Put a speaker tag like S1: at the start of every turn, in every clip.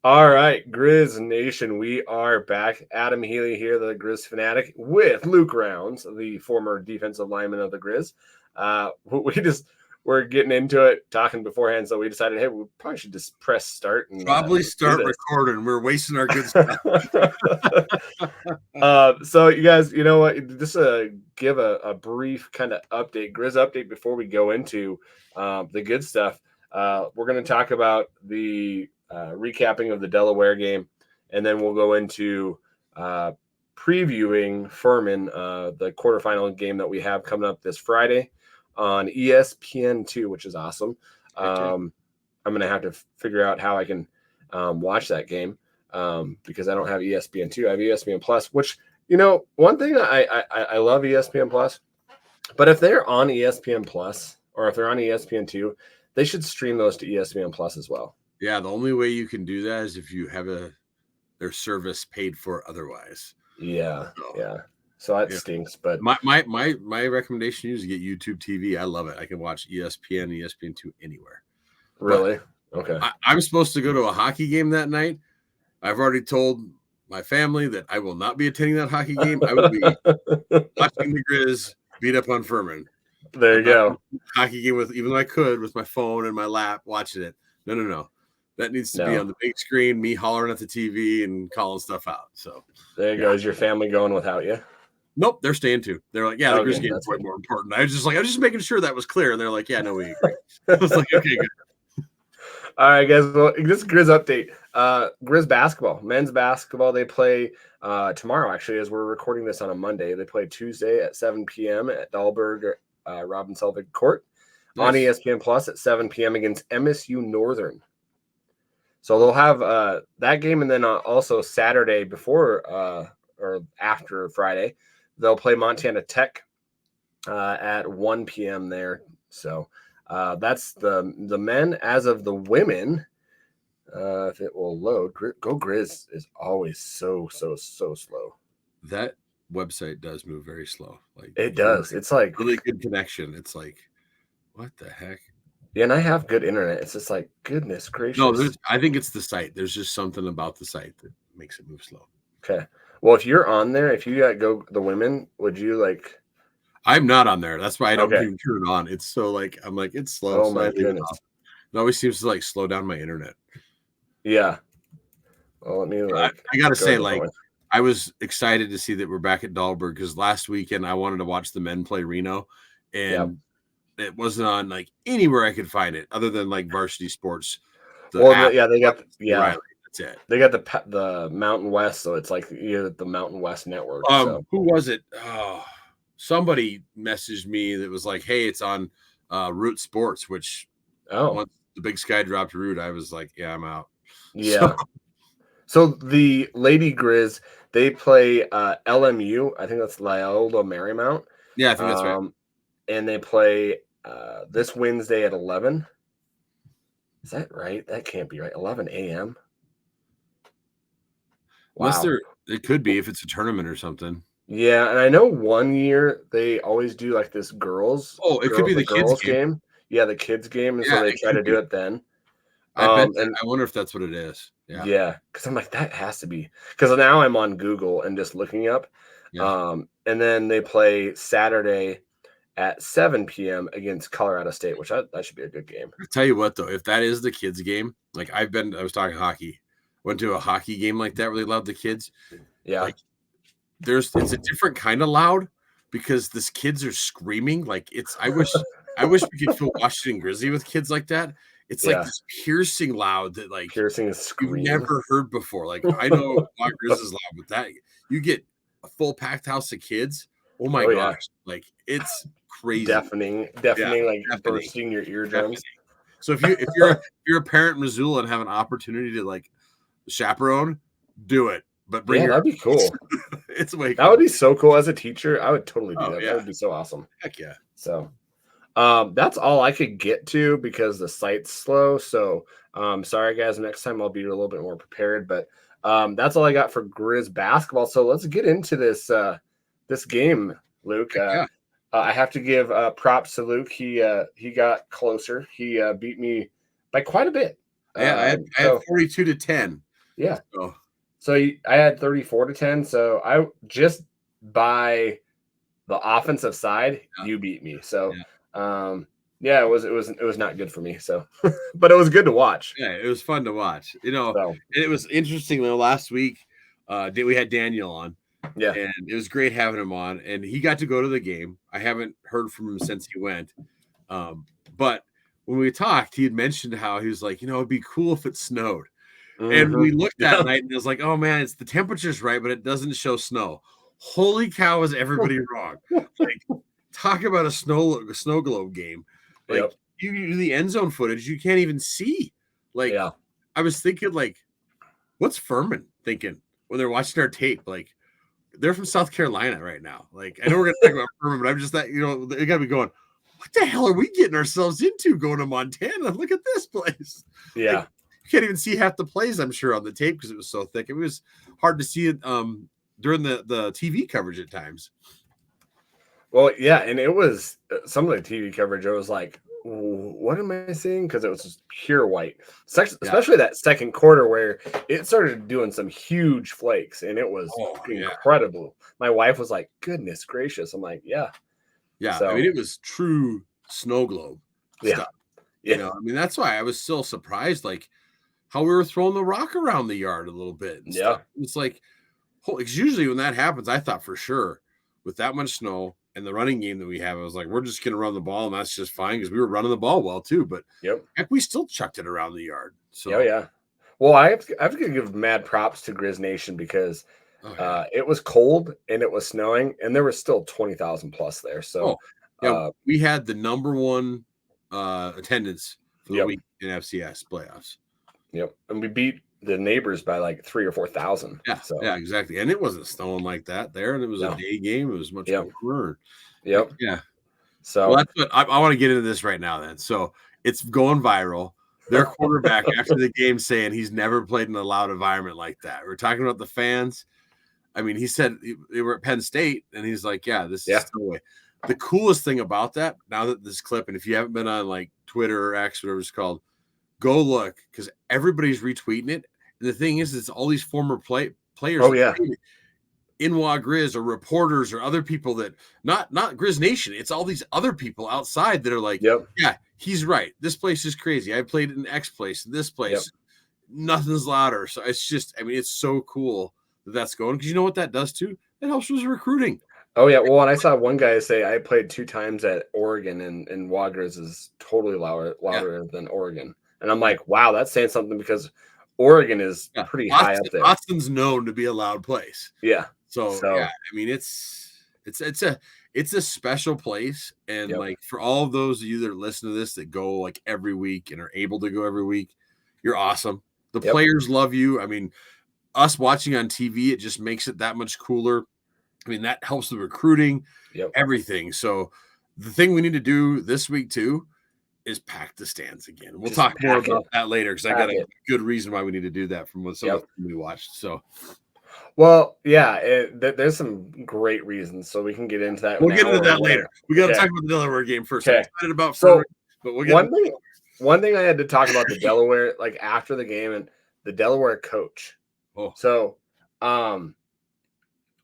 S1: All right, Griz Nation, we are back. Adam Healy here, the Griz fanatic, with Luke Rounds, the former defensive lineman of the Griz. We're getting into it, talking beforehand, so we decided, hey, we probably should just press start. And,
S2: probably start recording. We're wasting our good stuff.
S1: So, you guys, you know what? Just give a brief kind of update, Griz update, before we go into the good stuff. We're going to talk about the recapping of the Delaware game, and then we'll go into previewing Furman, the quarterfinal game that we have coming up this Friday on ESPN2, which is awesome. I'm going to have to figure out how I can watch that game because I don't have ESPN2. I have ESPN Plus, which, you know, one thing I love ESPN Plus, but if they're on ESPN Plus or if they're on ESPN2, they should stream those to ESPN Plus as well.
S2: Yeah, the only way you can do that is if you have their service paid for otherwise.
S1: Yeah, So that stinks. But
S2: my recommendation is to get YouTube TV. I love it. I can watch ESPN, ESPN2 anywhere.
S1: Really? Okay.
S2: I'm supposed to go to a hockey game that night. I've already told my family that I will not be attending that hockey game. I will be watching the Griz beat up on Furman.
S1: There you go.
S2: Hockey game even though I could with my phone and my lap watching it. No. That needs to be on the big screen, me hollering at the TV and calling stuff out. So
S1: there you go. Is your family going without you?
S2: Nope, they're staying too. They're like, yeah, the Griz game is way more important. I was just making sure that was clear. And they're like, yeah, no, we agree. I was like, okay, good.
S1: All right, guys. Well, this is Griz update. Griz basketball, men's basketball. They play tomorrow, actually, as we're recording this on a Monday. They play Tuesday at 7 p.m. at Dahlberg Robin Selvig Court. Nice. On ESPN Plus at 7 p.m. against MSU Northern. So they'll have that game, and then also Saturday before or after Friday, they'll play Montana Tech at 1 p.m. there. So that's the men. As of the women, if it will load, Go Griz is always so slow.
S2: That website does move very slow. Like
S1: it does. It's like
S2: really good connection. It's like, what the heck?
S1: Yeah, and I have good internet. It's just like, goodness gracious.
S2: No, I think it's the site. There's just something about the site that makes it move slow.
S1: Okay. Well, if you're on there, if you got Go the women, would you like?
S2: I'm not on there. That's why I don't even turn it on. It's so like I'm like it's slow.
S1: Oh my goodness!
S2: It always seems to like slow down my internet.
S1: Yeah. Well, let me.
S2: I gotta say, like, I was excited to see that we're back at Dahlberg because last weekend I wanted to watch the men play Reno, and it wasn't on like anywhere I could find it other than like Varsity Sports.
S1: They got
S2: Riley. That's it.
S1: They got the Mountain West, so it's like the Mountain West network.
S2: Who was it? Oh, somebody messaged me that was like, "Hey, it's on Root Sports." Which once the Big Sky dropped Root, I was like, "Yeah, I'm out."
S1: Yeah. So the Lady Griz, they play LMU. I think that's Loyola Marymount.
S2: Yeah, I think that's right.
S1: And they play this Wednesday at 11. Is that right? That can't be right. 11 a.m.
S2: Wow. Unless it could be if it's a tournament or something.
S1: Yeah, and I know one year they always do like this girls.
S2: Oh, it could be the kids game.
S1: Yeah, the kids game, and so they try to do it then.
S2: I wonder if that's what it is.
S1: Yeah, because I'm like, that has to be. Because now I'm on Google and just looking up. Yeah. And then they play Saturday at 7 p.m. against Colorado State, which that should be a good game.
S2: I'll tell you what, though, if that is the kids' game, like I was talking hockey, went to a hockey game like that where they allowed the kids.
S1: Yeah.
S2: Like, it's a different kind of loud because these kids are screaming. Like I wish we could feel Washington Grizzly with kids like that. It's like this piercing loud that like
S1: piercing scream
S2: you've never heard before. Like I know Griz is loud, but that you get a full packed house of kids. Oh my gosh. Yeah. Like it's crazy.
S1: Deafening, like bursting your eardrums.
S2: So if you're a parent in Missoula and have an opportunity to like chaperone, do it. But
S1: that'd be cool.
S2: It's way
S1: cool. That would be so cool as a teacher. I would totally do that.
S2: Yeah.
S1: That would be so awesome.
S2: Heck yeah.
S1: So that's all I could get to because the site's slow. So sorry guys, next time I'll be a little bit more prepared. But that's all I got for Griz basketball. So let's get into this this game, Luke. I have to give props to Luke. He got closer. He beat me by quite a bit.
S2: Yeah, I had 42-10.
S1: Yeah. So I had 34-10. So I just by the offensive side, you beat me. So, yeah, it was not good for me. So, but it was good to watch.
S2: Yeah, it was fun to watch.
S1: So,
S2: it was interesting though. Last week, we had Daniel on.
S1: Yeah,
S2: and it was great having him on, and he got to go to the game. I haven't heard from him since he went, but when we talked, he had mentioned how he was like, it'd be cool if it snowed. And we looked that night, and it was like, oh man, it's the temperature's right, but it doesn't show snow. Holy cow, is everybody wrong? Like, talk about a snow globe game. Like, you do the end zone footage, you can't even see. Like, I was thinking, like, what's Ferman thinking when they're watching our tape? Like, they're from South Carolina right now. Like, I know we're going to talk about Furman, but I'm just that, they got to be going, what the hell are we getting ourselves into going to Montana? Look at this place.
S1: Yeah.
S2: Like, you can't even see half the plays, I'm sure, on the tape because it was so thick. It was hard to see it during the TV coverage at times.
S1: Well, yeah. And it was some of the TV coverage. I was like, what am I seeing? Because it was just pure white, especially that second quarter where it started doing some huge flakes, and it was incredible. My wife was like, "Goodness gracious!" I'm like, "Yeah."
S2: So, I mean, it was true snow globe stuff.
S1: Yeah,
S2: I mean, that's why I was still surprised, like how we were throwing the rock around the yard a little bit. And stuff. It's like, because usually when that happens, I thought for sure with that much snow. And the running game that we have, I was like, we're just going to run the ball, and that's just fine because we were running the ball well too. But heck, we still chucked it around the yard. So
S1: yeah. Well, I have to give mad props to Griz Nation because it was cold and it was snowing, and there was still 20,000 plus there. So
S2: we had the number one attendance for the week in FCS playoffs.
S1: Yep, and we beat the neighbors by like 3,000 or 4,000.
S2: Yeah, exactly. And it wasn't snowing like that there, and it was a day game. It was much cooler.
S1: Yeah.
S2: So that's what I want to get into this right now. Then, so it's going viral. Their quarterback after the game saying he's never played in a loud environment like that. We're talking about the fans. I mean, he said they were at Penn State, and he's like, "Yeah, this is the way." The coolest thing about that, now that this clip, and if you haven't been on like Twitter or X, whatever it's called, go look because everybody's retweeting it. And the thing is, it's all these former players. In Griz or reporters or other people that not Griz Nation. It's all these other people outside that are like, yeah, he's right. This place is crazy. I played in X place. This place, nothing's louder. So it's just, I mean, it's so cool that that's going because you know what that does too? It helps with recruiting.
S1: Oh yeah. Well, and I saw one guy say I played 2 times at Oregon, and Griz is totally louder than Oregon. And I'm like, wow, that's saying something because Oregon is pretty high up there.
S2: Austin's known to be a loud place.
S1: Yeah.
S2: So yeah, I mean, it's a special place, and like for all of those of you that listen to this that go like every week and are able to go every week, you're awesome. The players love you. I mean, us watching on TV, it just makes it that much cooler. I mean, that helps the recruiting, everything. So the thing we need to do this week too is pack the stands again. We'll talk more about that later because I got a good reason why we need to do that from what some of we watched. So.
S1: Well, yeah, there's some great reasons, so we can get into that.
S2: We'll get into that later. We got to talk about the Delaware game first. I'm excited about
S1: Furman, but we'll get one thing I had to talk about the Delaware, like after the game, and the Delaware coach. So, I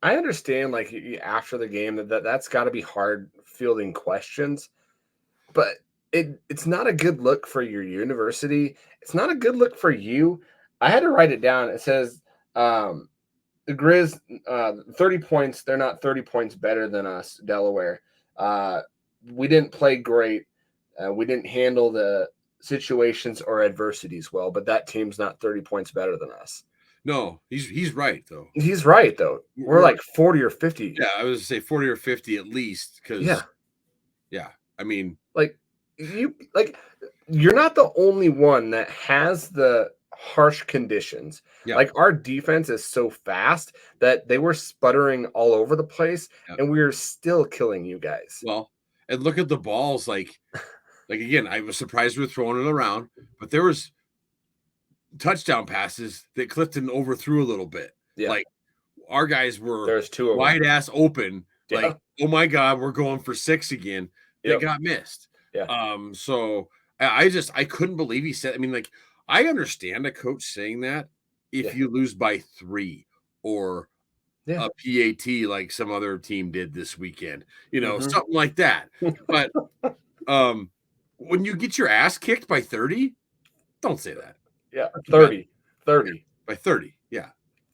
S1: understand like after the game that's got to be hard fielding questions, but it's not a good look for your university. It's not a good look for you. I had to write it down. It says, the Griz, 30 points. They're not 30 points better than us, Delaware. We didn't play great. We didn't handle the situations or adversities well, but that team's not 30 points better than us.
S2: No, he's right, though.
S1: He's right, though. We're like 40 or 50.
S2: Yeah, I was going to say 40 or 50 at least. Because, I mean.
S1: You're not the only one that has the harsh conditions. Like our defense is so fast that they were sputtering all over the place, and we were still killing you guys.
S2: Well, and look at the balls. Like again, I was surprised we were throwing it around, but there was touchdown passes that Clifton overthrew a little bit. Like our guys were
S1: there's 2 of
S2: wide ass open. Like, oh my God, we're going for 6 again. They got missed. So I couldn't believe he said, I mean, like, I understand a coach saying that if you lose by 3 or a PAT like some other team did this weekend, something like that. But when you get your ass kicked by 30, don't say that.
S1: Yeah, 30.
S2: By 30, yeah.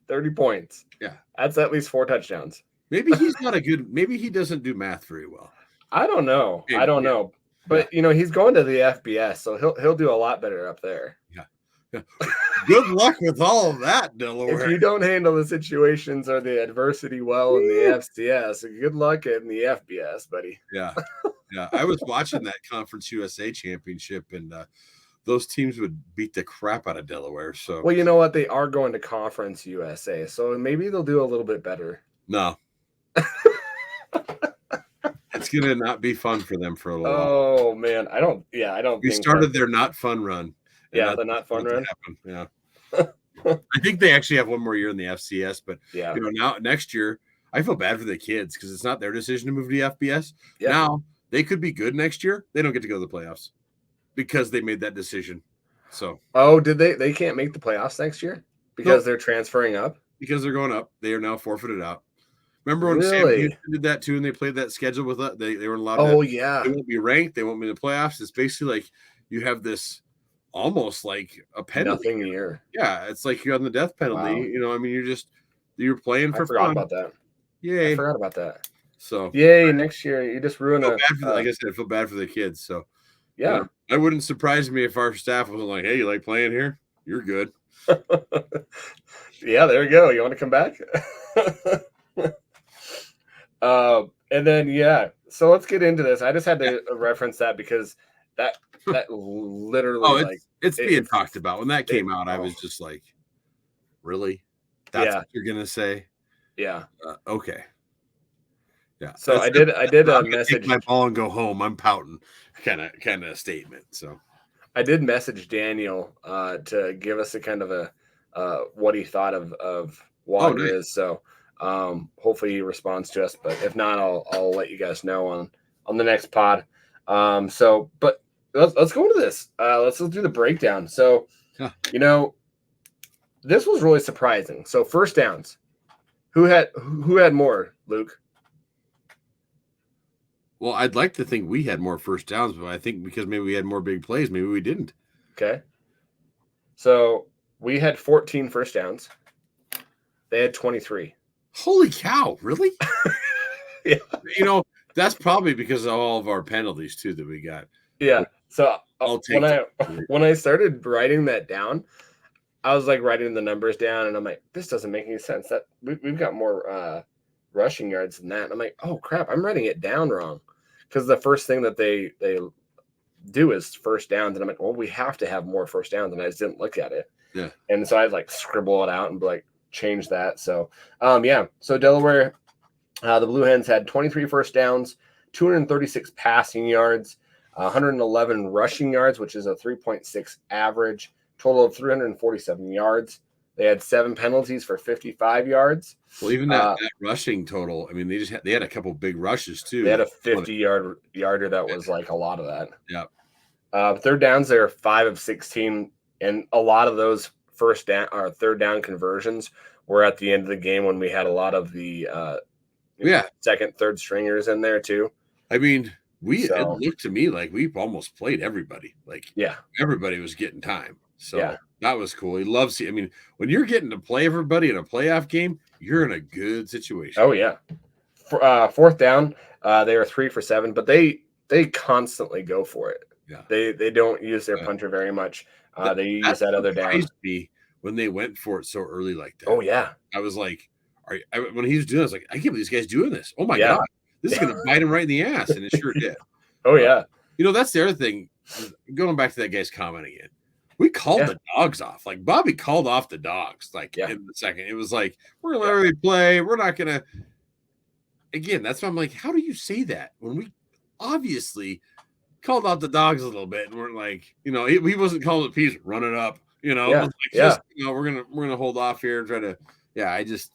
S1: 30 points.
S2: Yeah.
S1: That's at least 4 touchdowns.
S2: Maybe he's not maybe he doesn't do math very well.
S1: I don't know.
S2: Maybe,
S1: I don't know. But he's going to the FBS, so he'll do a lot better up there.
S2: Yeah. Good luck with all of that, Delaware.
S1: If you don't handle the situations or the adversity well in the FCS, good luck in the FBS, buddy.
S2: Yeah. Yeah. I was watching that Conference USA championship, and those teams would beat the crap out of Delaware. So,
S1: well, you know what? They are going to Conference USA, so maybe they'll do a little bit better.
S2: No. It's gonna not be fun for them for a little while.
S1: Oh man, I don't.
S2: We started their not fun run.
S1: Yeah, the not fun run.
S2: Yeah. I think they actually have one more year in the FCS, but
S1: yeah,
S2: now next year, I feel bad for the kids because it's not their decision to move to the FBS.
S1: Yeah.
S2: Now they could be good next year. They don't get to go to the playoffs because they made that decision. So,
S1: did they? They can't make the playoffs next year because they're transferring up.
S2: Because they're going up, they are now forfeited out. Remember when Sam Houston did that too, and they played that schedule with us? They weren't allowed.
S1: Yeah.
S2: They won't be ranked. They won't be in the playoffs. It's basically like you have this almost like a penalty.
S1: Nothing year.
S2: Yeah, it's like you're on the death penalty.
S1: Wow.
S2: I mean, you're playing for fun.
S1: I forgot about that.
S2: Yay!
S1: I forgot about that.
S2: So
S1: yay! Next year, you just ruined
S2: like I said, I feel bad for the kids. So
S1: yeah,
S2: it wouldn't surprise me if our staff wasn't like, "Hey, you like playing here? You're good."
S1: Yeah, there you go. You want to come back? And then so let's get into this. I just had to reference that because that literally
S2: it's being talked about. When that came out, I was just like, really? That's what you're gonna say?
S1: Yeah.
S2: Okay. Yeah.
S1: So I did a message.
S2: Take my ball and go home. I'm pouting. Kind of statement. So
S1: I did message Daniel to give us a kind of a what he thought of Water is. So hopefully he responds to us, but if not, I'll let you guys know on the next pod. But let's go into this. Let's do the breakdown. So, this was really surprising. So first downs, who had more, Luke?
S2: Well, I'd like to think we had more first downs, but I think because maybe we had more big plays, maybe we didn't.
S1: Okay. So we had 14 first downs. They had 23.
S2: Holy cow, really?
S1: Yeah.
S2: That's probably because of all of our penalties too that we got.
S1: Yeah. So when I started writing that down, I was like writing the numbers down and I'm like, this doesn't make any sense. That we've got more rushing yards than that. And I'm like, oh crap, I'm writing it down wrong. Because the first thing that they do is first downs. And I'm like, well, we have to have more first downs. And I just didn't look at it.
S2: Yeah.
S1: And so I'd like scribble it out and be like, change that. So, So Delaware, the Blue Hens had 23 first downs, 236 passing yards, 111 rushing yards, which is a 3.6 average, total of 347 yards. They had 7 penalties for 55 yards.
S2: Well, even that rushing total, I mean, they had a couple big rushes too.
S1: They had a 50-yarder that was like a lot of that.
S2: Yeah.
S1: Third downs, they were 5 of 16, and a lot of those first down or third down conversions were at the end of the game when we had a lot of the second, third stringers in there too.
S2: I mean, it looked to me like we almost played everybody. Like, everybody was getting time. So that was cool. He loves it. I mean, when you're getting to play everybody in a playoff game, you're in a good situation.
S1: Oh yeah. Fourth down, they were 3 for 7, but they constantly go for it.
S2: Yeah.
S1: They don't use their punter very much. They use that other down.
S2: Me when they went for it so early like that.
S1: Oh yeah.
S2: I was like, when he was doing it, I was like, I can't believe these guys doing this. Oh my God. This is going to bite him right in the ass. And it sure did.
S1: Oh yeah.
S2: That's the other thing. Going back to that guy's comment again. We called the dogs off. Like Bobby called off the dogs. Like in the second, it was like, we're going to let everybody play. We're not going to. Again, that's why I'm like, how do you say that when we obviously called out the dogs a little bit and we're like, he wasn't calling it peace, run it up. It was like, we're gonna hold off here and try to. Yeah, I just.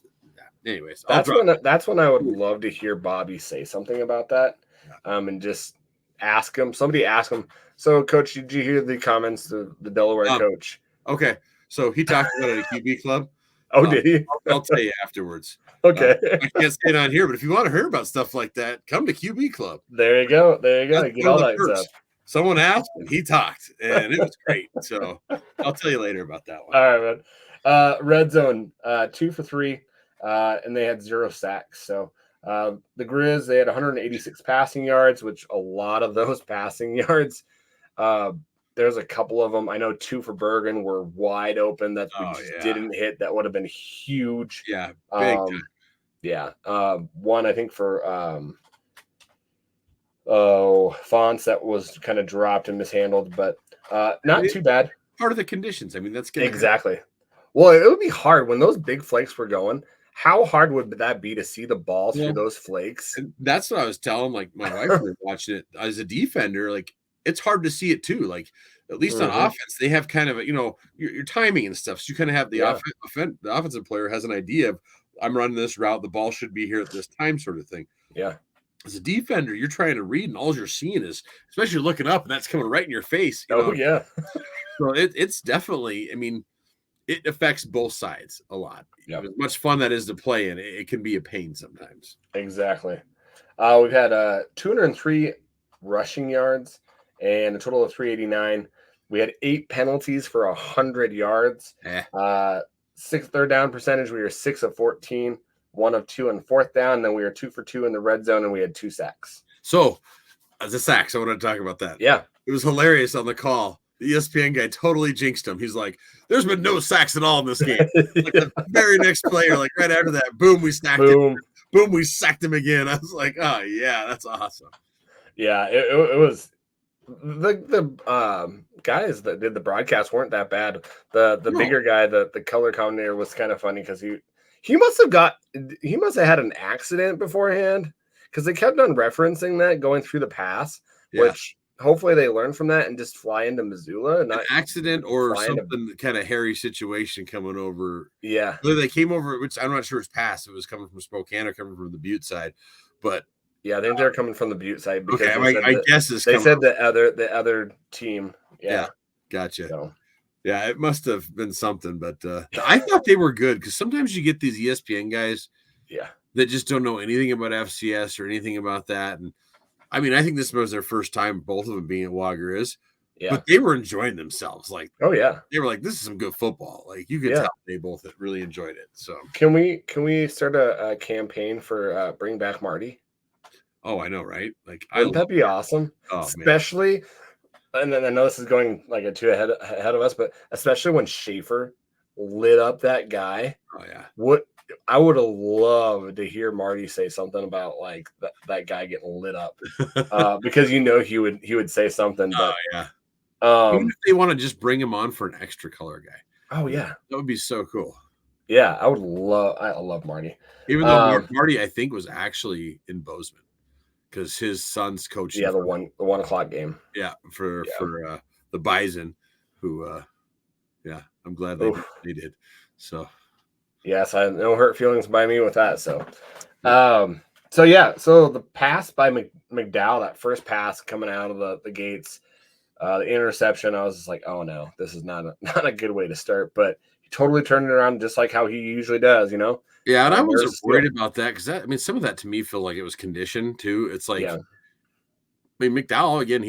S2: Anyways,
S1: that's when I would love to hear Bobby say something about that, and just ask him. Somebody ask him. So, Coach, did you hear the comments of the Delaware coach?
S2: Okay, so he talked about it at QB Club.
S1: Oh, did he?
S2: I'll tell you afterwards.
S1: Okay.
S2: I can't say it on here, but if you want to hear about stuff like that, come to QB Club.
S1: There you go. There you go.
S2: That's
S1: Get
S2: one
S1: all
S2: of the
S1: that
S2: perks.
S1: stuff.
S2: Someone asked and he talked, and it was great. So I'll tell you later about that one.
S1: All right, man. Red zone, 2 for 3, and they had 0 sacks. So the Griz, they had 186 passing yards, which a lot of those passing yards. There's a couple of them. I know 2 for Bergen were wide open that we just didn't hit. That would have been huge.
S2: Yeah, big time.
S1: Yeah. One, I think, for Fonts that was kind of dropped and mishandled, but not too bad.
S2: Part of the conditions. I mean, that's good.
S1: Exactly. Well, it would be hard when those big flakes were going. How hard would that be to see the ball through those flakes?
S2: And that's what I was telling, like, my wife was watching it as a defender. Like, it's hard to see it too. Like, at least on offense, they have kind of your timing and stuff. So you kind of have the offensive player has an idea of, I'm running this route, the ball should be here at this time, sort of thing.
S1: Yeah.
S2: As a defender, you're trying to read, and all you're seeing is, especially looking up, and that's coming right in your face.
S1: Yeah.
S2: So it's definitely, I mean, it affects both sides a lot.
S1: Yeah.
S2: As much fun that is to play in, it can be a pain sometimes.
S1: Exactly. We've had 203 rushing yards and a total of 389. We had 8 penalties for 100 yards. 6 third down percentage. We were 6 of 14, 1 of 2 on fourth down. Then we were 2 for 2 in the red zone, and we had 2 sacks.
S2: So, as a sacks, I want to talk about that.
S1: Yeah.
S2: It was hilarious on the call. The ESPN guy totally jinxed him. He's like, there's been no sacks at all in this game. Like the very next player, like right after that, boom, we sacked him. Boom, we sacked him again. I was like, oh, yeah, that's awesome.
S1: Yeah, it was the guys that did the broadcast weren't that bad. The bigger guy, the color commentator, was kind of funny because he must have had an accident beforehand because they kept on referencing that going through the pass, which hopefully they learn from that and just fly into Missoula.
S2: An accident or something kind of hairy situation coming over.
S1: Yeah.
S2: They came over, which I'm not sure it's past. It was coming from Spokane or coming from the Butte side. But
S1: yeah, I think they're coming from the Butte side.
S2: Because I guess
S1: they said the other team. Yeah.
S2: Gotcha.
S1: So.
S2: Yeah, it must have been something, but I thought they were good because sometimes you get these ESPN guys that just don't know anything about FCS or anything about that. And I mean, I think this was their first time, both of them being at Griz, but they were enjoying themselves. Like,
S1: oh yeah,
S2: they were like, "This is some good football." Like, you could tell they both really enjoyed it. So,
S1: can we start a campaign for bring back Marty?
S2: Oh, I know, right? Like,
S1: wouldn't that be awesome?
S2: Oh,
S1: especially, and then I know this is going like ahead of us, but especially when Schaefer lit up that guy.
S2: Oh yeah,
S1: I would have loved to hear Marty say something about like that guy getting lit up, because he would say something. But
S2: even if they want to just bring him on for an extra color guy,
S1: oh yeah,
S2: that would be so cool.
S1: Yeah, I love Marty.
S2: Even though Marty, I think, was actually in Bozeman because his son's coaching.
S1: Yeah, the 1 o'clock game.
S2: Yeah, for the Bison, who, I'm glad they did. So.
S1: Yes, I have no hurt feelings by me with that. So, so the pass by McDowell, that first pass coming out of the gates, the interception, I was just like, oh no, this is not a good way to start. But he totally turned it around just like how he usually does,
S2: Yeah, and I wasn't worried about that because some of that to me felt like it was conditioned too. It's like, I mean, McDowell again,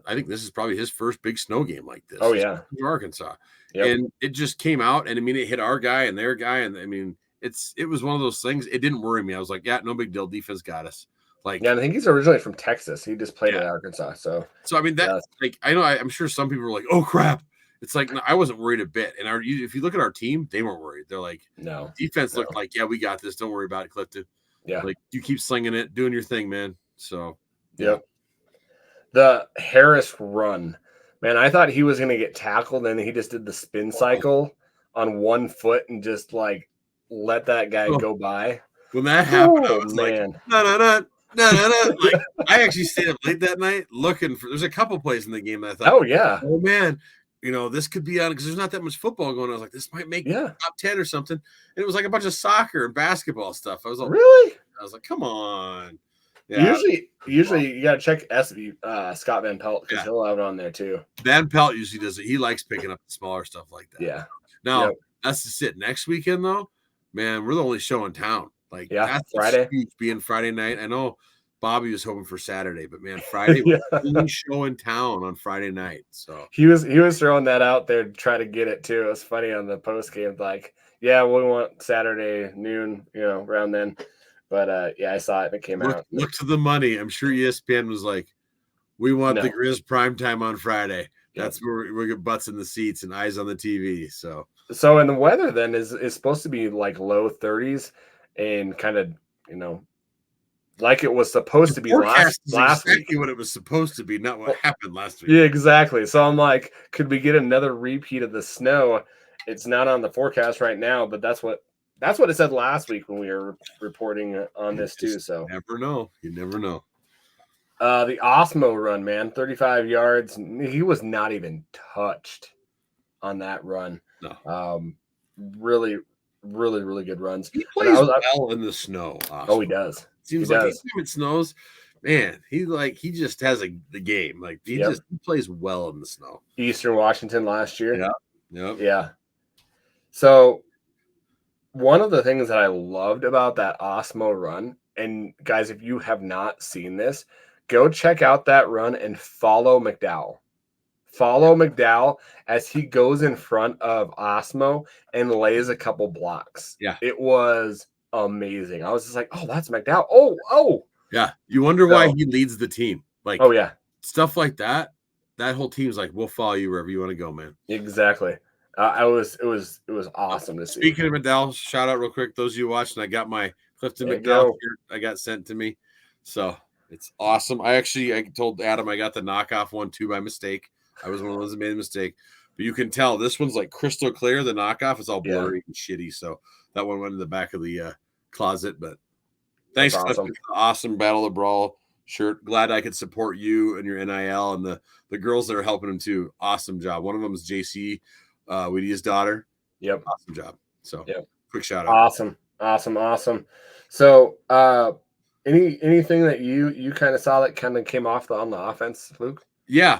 S2: I think this is probably his first big snow game like this.
S1: Oh yeah,
S2: from Arkansas.
S1: Yep.
S2: And it just came out, and I mean, it hit our guy and their guy, and I mean, it was one of those things. It didn't worry me. I was like, yeah, no big deal. Defense got us. Like,
S1: yeah, I think he's originally from Texas. He just played at Arkansas. So
S2: I mean, that like I know I'm sure some people were like, oh crap. It's like no, I wasn't worried a bit. And if you look at our team, they weren't worried. They're like,
S1: no,
S2: defense looked like, yeah, we got this. Don't worry about it, Clifton.
S1: Yeah,
S2: like you keep slinging it, doing your thing, man. So
S1: the Harris run. Man, I thought he was going to get tackled, and he just did the spin cycle on 1 foot and just like let that guy go by.
S2: When that happened, I was like, no. Like, I actually stayed up late that night looking for. There's a couple plays in the game that I thought, oh man, this could be on because there's not that much football going on. I was like, this might make top 10 or something. And it was like a bunch of soccer and basketball stuff. I was like,
S1: really?
S2: I was like, come on. Yeah.
S1: Usually you gotta check SV Scott Van Pelt because he'll have it on there too.
S2: Van Pelt usually does it. He likes picking up the smaller stuff like that.
S1: Yeah.
S2: Now that's just it. Next weekend though, man, we're the only show in town. Like that's
S1: Friday
S2: huge being Friday night. I know Bobby was hoping for Saturday, but man, Friday was the only show in town on Friday night. So
S1: he was throwing that out there to try to get it too. It was funny on the post game, like, yeah, we want Saturday noon, around then. But I saw it and it came out.
S2: Look to the money. I'm sure ESPN was like, we want the Griz prime time on Friday. That's where we get butts in the seats and eyes on the TV. So
S1: and the weather then is supposed to be like low 30s and kind of, like it was supposed to be last
S2: exactly
S1: week.
S2: What it was supposed to be, not what happened last week.
S1: Yeah, exactly. So I'm like, could we get another repeat of the snow? It's not on the forecast right now, but that's what it said last week when we were reporting on this too. So
S2: you never know.
S1: The Osmo run, man, 35 yards. He was not even touched on that run.
S2: No.
S1: Really, really, really good runs.
S2: He plays well in the snow. Osmo.
S1: Oh, he does.
S2: Seems like anytime it snows, man, he just has the game. Like he plays well in the snow.
S1: Eastern Washington last year.
S2: Yeah.
S1: So one of the things that I loved about that Osmo run, and guys, if you have not seen this, go check out that run and follow McDowell. Follow McDowell as he goes in front of Osmo and lays a couple blocks.
S2: Yeah.
S1: It was amazing. I was just like, oh, that's McDowell. Oh.
S2: Yeah. You wonder why he leads the team. Like,
S1: oh, yeah.
S2: Stuff like that. That whole team's like, we'll follow you wherever you want to go, man.
S1: Exactly. It was awesome to see.
S2: Speaking of McDowell, shout out real quick. Those of you watching, I got my Clifton McDowell shirt I got sent to me. So it's awesome. I told Adam I got the knockoff one too by mistake. I was one of those that made a mistake. But you can tell this one's like crystal clear. The knockoff is all blurry and shitty. So that one went in the back of the closet. But thanks for the awesome Battle of Brawl shirt. Glad I could support you and your NIL and the girls that are helping him too. Awesome job. One of them is JC Weedia's daughter.
S1: Yep.
S2: Awesome job. So quick shout out.
S1: Awesome. So anything that you kind of saw that kind of came off on the offense, Luke?
S2: Yeah.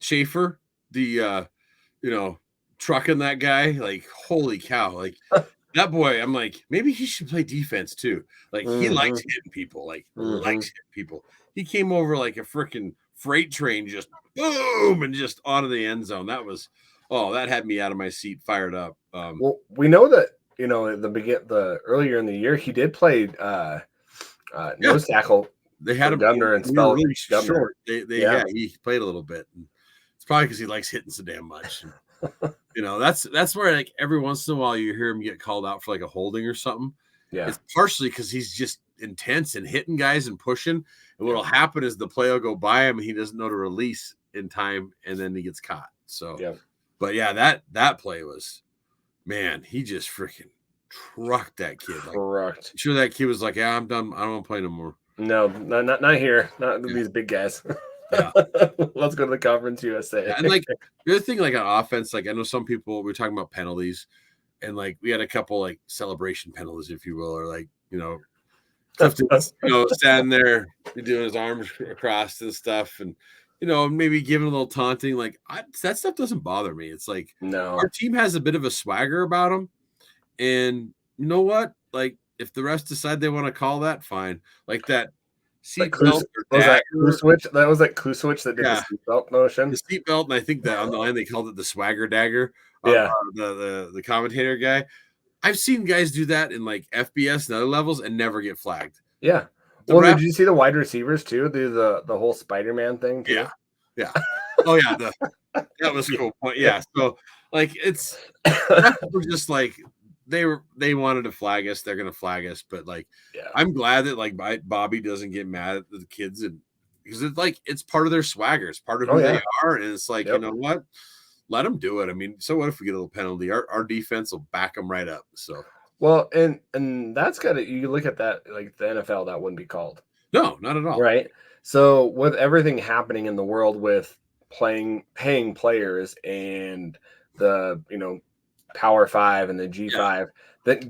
S2: Schaefer, the trucking that guy, like holy cow, like that boy, I'm like, maybe he should play defense too. Like he likes hitting people, likes hitting people. He came over like a freaking freight train, just boom, and just onto the end zone. That had me out of my seat, fired up.
S1: Well, we know that the earlier in the year he did play nose tackle.
S2: They had him
S1: Governor and spell
S2: really short. He played a little bit. It's probably because he likes hitting so damn much. That's where like every once in a while you hear him get called out for like a holding or something.
S1: Yeah,
S2: it's partially because he's just intense and hitting guys and pushing. And what'll happen is the play will go by him and he doesn't know to release in time, and then he gets caught. So, but yeah, that play was, man, he just freaking trucked that kid. I'm sure that kid was like, yeah, I'm done. I don't want to play no more.
S1: No, not here. Not these big guys.
S2: Yeah.
S1: Let's go to the Conference USA.
S2: Yeah, and like the other thing, like on offense, like I know some people we're talking about penalties, and like we had a couple like celebration penalties, if you will, or like standing there doing his arms across and stuff, and maybe giving a little taunting. Like that stuff doesn't bother me. It's like our team has a bit of a swagger about them, and you know what? Like if the rest decide they want to call that, fine. Like that. Seatbelt
S1: that Kluswich that did the seatbelt motion.
S2: The seatbelt, and I think that on the line they called it the swagger dagger. The commentator guy. I've seen guys do that in like FBS and other levels and never get flagged.
S1: Yeah. Did you see the wide receivers too? Do the whole Spider-Man thing too?
S2: Yeah. Oh yeah, that was cool. Yeah. So like it's just like they wanted to flag us, they're gonna flag us, but like I'm glad that like Bobby doesn't get mad at the kids, and because it's like it's part of their swagger, it's part of who they are, and it's like you know what, let them do it. I mean, so what if we get a little penalty? Our defense will back them right up. So
S1: well, and that's gotta, you look at that, like the NFL, that wouldn't be called.
S2: No, not at all.
S1: Right. So with everything happening in the world with paying players and the Power 5 and the G5, that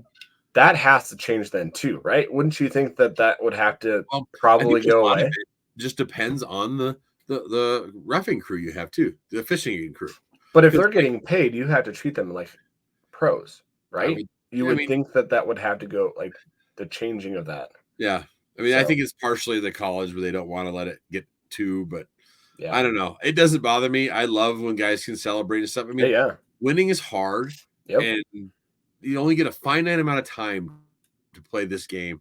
S1: that has to change then too, right? Wouldn't you think that would have to
S2: I think
S1: probably
S2: a
S1: go
S2: lot of
S1: away?
S2: it just depends on the roughing crew you have too, the fishing crew.
S1: But if
S2: 'Cause,
S1: they're getting paid, you have to treat them like pros,
S2: I
S1: right?
S2: would,
S1: You
S2: I
S1: would
S2: mean,
S1: think that would have to go like the changing of that.
S2: yeah. I mean, I
S1: So
S2: think it's partially the college where they don't want to let it get too, but
S1: yeah,
S2: I don't know. It doesn't bother me. I love when guys can celebrate and stuff. I mean,
S1: yeah,
S2: winning is hard,
S1: yep,
S2: and you only get a finite amount of time to play this game.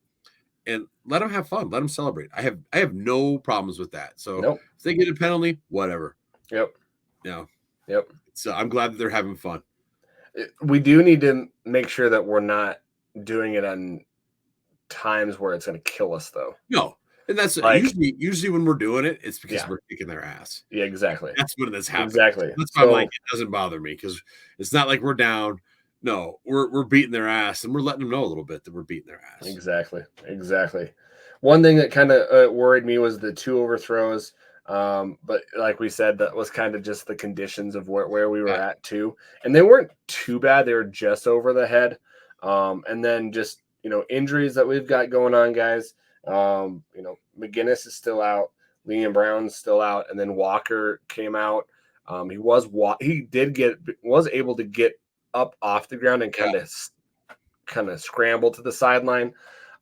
S2: And let them have fun. Let them celebrate. I have no problems with that. So
S1: nope,
S2: if they get a penalty, whatever.
S1: yep,
S2: You know,
S1: yep.
S2: so I'm glad that they're having fun.
S1: We do need to make sure that we're not doing it on times where it's going to kill us, though.
S2: No, and that's
S1: Like,
S2: usually when we're doing it, it's because
S1: yeah,
S2: we're kicking their ass.
S1: yeah, exactly,
S2: That's when this happens.
S1: exactly.
S2: That's why I'm like,
S1: So
S2: it doesn't bother me because it's not like we're down. No, we're beating their ass, and we're letting them know a little bit that we're beating their ass.
S1: exactly, exactly. One thing that kind of worried me was the 2 overthrows. But like we said, that was kind of just the conditions of where we were
S2: Yeah,
S1: at too, and they weren't too bad. They were just over the head, and then just injuries that we've got going on, guys. McGinnis is still out, Liam Brown's still out, and then Walker came out. He was able to get up off the ground and
S2: yeah,
S1: kind of scramble to the sideline,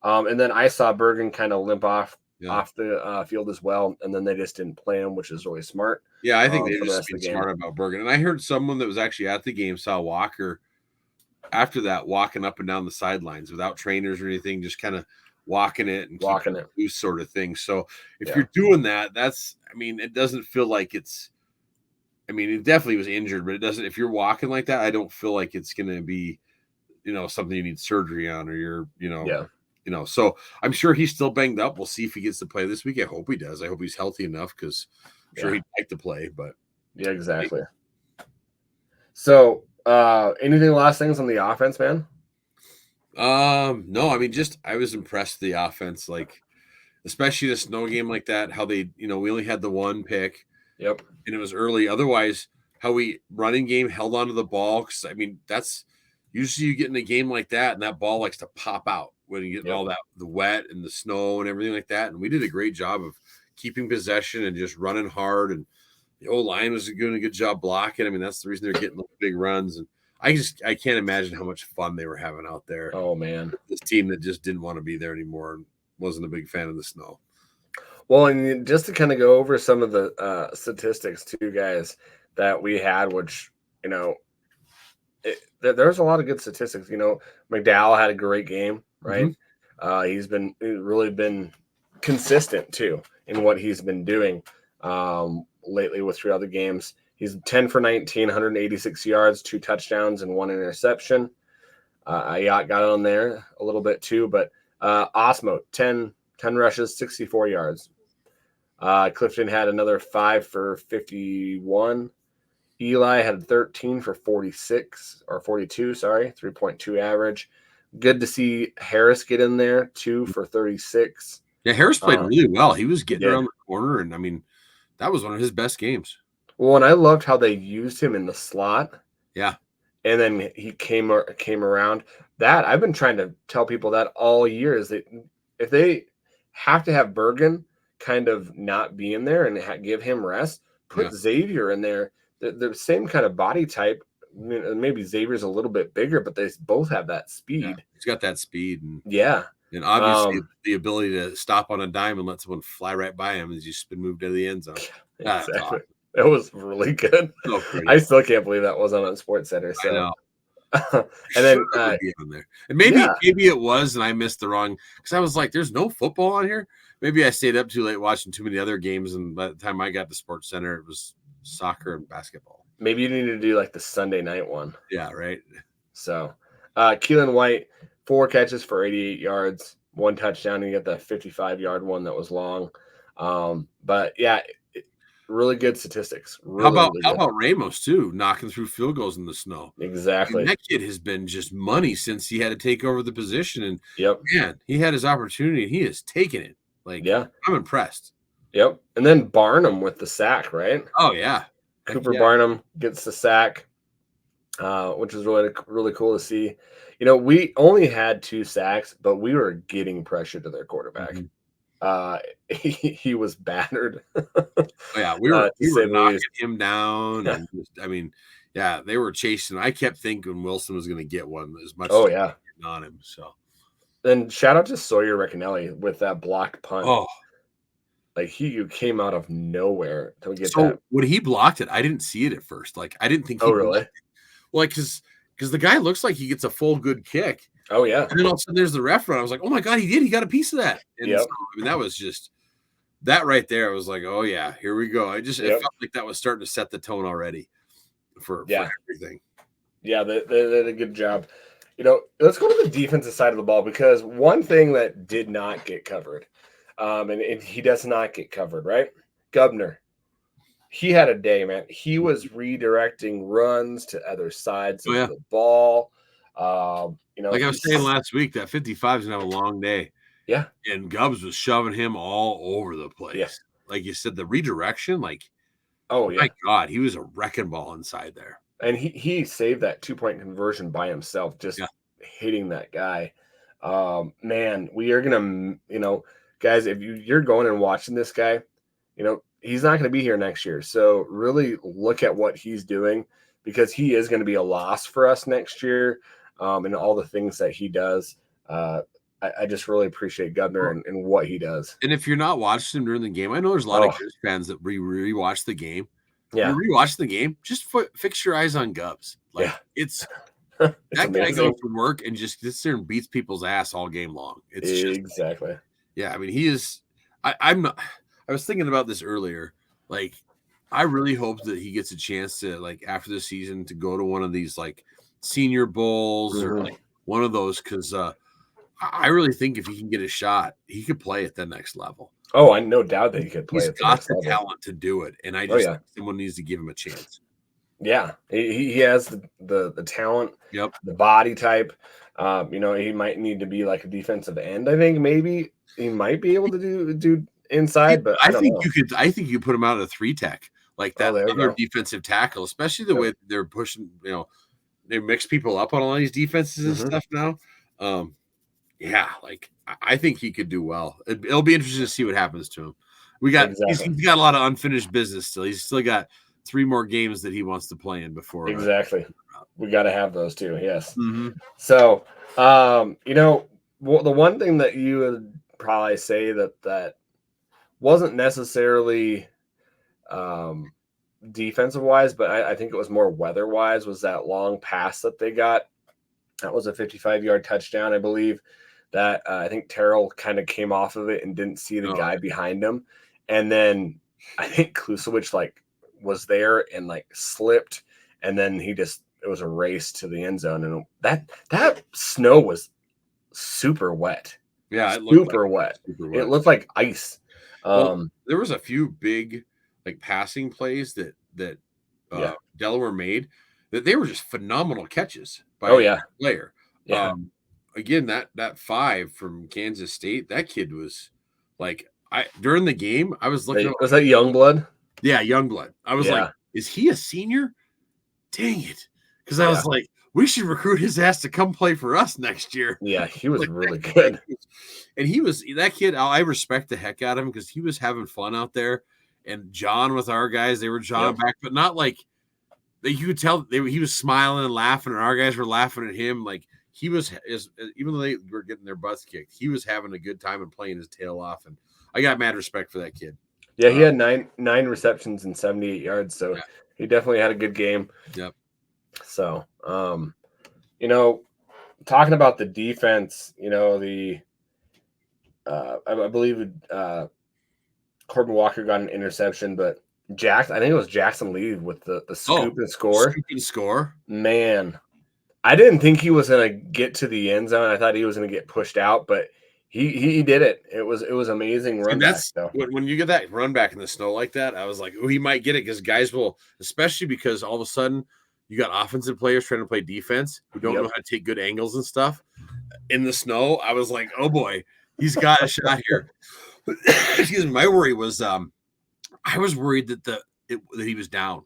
S1: and then I saw Bergen kind of limp off
S2: yeah.
S1: the field as well, and then they just didn't play him, which is really smart.
S2: Yeah, I think they're
S1: For the
S2: just
S1: rest
S2: being
S1: of the game.
S2: smart about Bergen. And I heard someone that was actually at the game saw Walker after that walking up and down the sidelines without trainers or anything, just kind of walking it and
S1: Walking
S2: keeping
S1: it.
S2: it loose sort of thing. So if
S1: Yeah.
S2: you're doing that, I mean, it doesn't feel like I mean, it definitely was injured, but it doesn't, if you're walking like that, I don't feel like it's going to be, something you need surgery on or
S1: Yeah.
S2: So I'm sure he's still banged up. We'll see if he gets to play this week. I hope he does. I hope he's healthy enough because I'm sure
S1: Yeah.
S2: he'd like to play, but
S1: Yeah, exactly. So, anything last things on the offense, man?
S2: no, I mean, just I was impressed with the offense, like especially the snow game like that. How they, we only had the one pick,
S1: Yep.
S2: and it was early. Otherwise, how we running game held onto the ball. Because I mean, that's usually you get in a game like that, and that ball likes to pop out when you get all that the wet and the snow and everything like that. And we did a great job of keeping possession and just running hard. And the old line was doing a good job blocking. I mean, that's the reason they're getting those big runs. And I can't imagine how much fun they were having out there.
S1: Oh man,
S2: This team that just didn't want to be there anymore and wasn't a big fan of the snow.
S1: Well, and just to kind of go over some of the statistics too, guys, that we had, which there's a lot of good statistics. McDowell had a great game, right? He's really been consistent too in what he's been doing lately with 3 other games. He's 10 for 19, 186 yards, 2 touchdowns, and 1 interception. Ayat got on there a little bit too, but Osmo, 10 rushes, 64 yards. Clifton had another 5 for 51. Eli had 13 for 46 or 42, sorry, 3.2 average. Good to see Harris get in there, 2 for 36.
S2: Yeah, Harris played really well. He was getting around the corner, and I mean, that was one of his best games.
S1: Well, and I loved how they used him in the slot.
S2: Yeah.
S1: And then he came around. That I've been trying to tell people that all year is that if they have to have Bergen kind of not be in there and give him rest, put Xavier in there. The same kind of body type. Maybe Xavier's a little bit bigger, but they both have that speed.
S2: Yeah, he's got that speed. And obviously the ability to stop on a dime and let someone fly right by him as he's been moved to the end zone.
S1: Exactly. Awesome. That was really good. So I still can't believe that wasn't on Sports Center. So.
S2: I know.
S1: And then
S2: on there. And maybe it was, and I missed the wrong, because I was like, "There's no football on here." Maybe I stayed up too late watching too many other games, and by the time I got to Sports Center, it was soccer and basketball.
S1: Maybe you need to do like the Sunday night one.
S2: Yeah, right.
S1: So, Keelan White, 4 catches for 88 yards, 1 touchdown. And you got the 55-yard one that was long. But yeah. Really good statistics. How
S2: about Ramos too, knocking through field goals in the snow?
S1: Exactly.
S2: And that kid has been just money since he had to take over the position. And man, he had his opportunity and he has taken it. I'm impressed.
S1: Yep. And then Barnum with the sack, right?
S2: Oh yeah.
S1: Cooper Barnum gets the sack. which was really, really cool to see. You know, we only had 2 sacks, but we were getting pressure to their quarterback.
S2: Mhm.
S1: He was battered,
S2: Oh, yeah,
S1: to
S2: we were
S1: say the
S2: knocking
S1: least.
S2: him down, and just, I mean, yeah, they were chasing. I kept thinking Wilson was going to get one as much as
S1: Oh,
S2: he
S1: yeah.
S2: was getting on him. So,
S1: And shout out to Sawyer Riccinelli with that blocked punt.
S2: oh,
S1: Like, he came out of nowhere to get
S2: so
S1: that.
S2: when he blocked it, I didn't see it at first. Like, I didn't think
S1: Oh,
S2: he blocked
S1: really?
S2: it. Well, like, because the guy looks like he gets a full good kick,
S1: Oh, yeah.
S2: and then all of a sudden there's the ref run. I was like, oh my god, he did. He got a piece of that. And so,
S1: Yep.
S2: I mean, that was just that right there. I was like, oh yeah, here we go. It
S1: Yep.
S2: felt like that was starting to set the tone already for
S1: Yeah.
S2: everything.
S1: Yeah, they did a good job. You know, let's go to the defensive side of the ball because one thing that did not get covered, and he does not get covered, right? Gubner. He had a day, man. He was redirecting runs to other sides
S2: Oh
S1: of
S2: yeah.
S1: the ball. You know,
S2: Like I was saying last week, that 55 is gonna have a long day.
S1: yeah,
S2: And Gubbs was shoving him all over the place.
S1: yeah.
S2: Like you said, the redirection, like,
S1: Oh,
S2: my
S1: yeah.
S2: God, he was a wrecking ball inside there.
S1: And he saved that 2-point conversion by himself, just
S2: Yeah.
S1: hitting that guy. Man, we are gonna, you know, guys, if you're going and watching this guy, you know, he's not gonna be here next year. So really look at what he's doing because he is gonna be a loss for us next year. And all the things that he does. I just really appreciate Gubner and what he does.
S2: And if you're not watching him during the game, I know there's a lot of
S1: Oh,
S2: Griz fans that rewatch the game.
S1: yeah,
S2: You're rewatching the game, just fix your eyes on Gubbs. Like,
S1: yeah.
S2: it's
S1: It's
S2: that guy
S1: amazing.
S2: goes to work and just sits there and beats people's ass all game long. It's just
S1: Exactly.
S2: yeah, I mean, he is. I'm not. I was thinking about this earlier. Like, I really hope that he gets a chance to, like, after the season, to go to one of these like Senior Bowls or
S1: Mhm.
S2: like one of those because I really think if he can get a shot, he could play at the next level.
S1: Oh, I no doubt that he could play
S2: He's
S1: at the
S2: got
S1: next
S2: the
S1: level.
S2: talent to do it, and I
S1: Oh
S2: just
S1: yeah,
S2: think someone needs to give him a chance.
S1: yeah. He has the talent,
S2: Yep.
S1: the body type. You know, he might need to be like a defensive end. I think maybe he might be able to do inside, but I don't know.
S2: I think you put him out of 3-tech, like
S1: Oh,
S2: that
S1: there you
S2: other
S1: go.
S2: defensive tackle, especially the
S1: Yep.
S2: way they're pushing. They mix people up on all these defenses and
S1: Mhm.
S2: stuff now. Yeah, like I think he could do well. It'll be interesting to see what happens to him. He's
S1: Exactly.
S2: got a lot of unfinished business still. He's still got 3 more games that he wants to play in before.
S1: Exactly. We got to have those too. Yes.
S2: Mhm.
S1: So, you know, the one thing that you would probably say that wasn't necessarily um, defensive wise, but I think it was more weather wise, was that long pass that they got. That was a 55-yard touchdown, I believe. That I think Terrell kind of came off of it and didn't see the
S2: Oh,
S1: guy behind him, and then I think Klusowicz like was there and like slipped, and then it was a race to the end zone, and that snow was super wet,
S2: yeah, it looked like
S1: super wet.
S2: super
S1: It
S2: wet.
S1: looked like ice.
S2: Well, there was a few big like passing plays that
S1: Yeah.
S2: Delaware made that they were just phenomenal catches by
S1: Oh
S2: a
S1: yeah.
S2: player.
S1: Yeah.
S2: Again, that 5 from Kansas State, that kid was like I during the game, I was looking at
S1: Was that Youngblood?
S2: yeah, Youngblood. I was like,
S1: Yeah.
S2: is he a senior? Dang it. Because I
S1: Yeah.
S2: was like, we should recruit his ass to come play for us next year.
S1: Yeah. He was
S2: Like,
S1: really good.
S2: and he was that kid. I respect the heck out of him because he was having fun out there. And John with our guys, they were John back, but not like you could tell he was smiling and laughing, and our guys were laughing at him. Like he was, even though they were getting their butts kicked, he was having a good time and playing his tail off. And I got mad respect for that kid.
S1: Yeah, he had nine receptions and 78 yards, so
S2: Yeah.
S1: he definitely had a good game.
S2: Yep.
S1: So, you know, talking about the defense, you know, I believe Corbin Walker got an interception, but I think it was Jackson Lee with the scoop and score.
S2: Scoop and score.
S1: Man, I didn't think he was gonna get to the end zone. I thought he was gonna get pushed out, but he did it. It was amazing run
S2: And
S1: back
S2: that's
S1: though.
S2: when you get that run back in the snow like that, I was like, oh, he might get it because guys will, especially because all of a sudden you got offensive players trying to play defense who don't know how to take good angles and stuff in the snow. I was like, oh boy, he's got a shot here. Excuse me. My worry was I was worried that he was down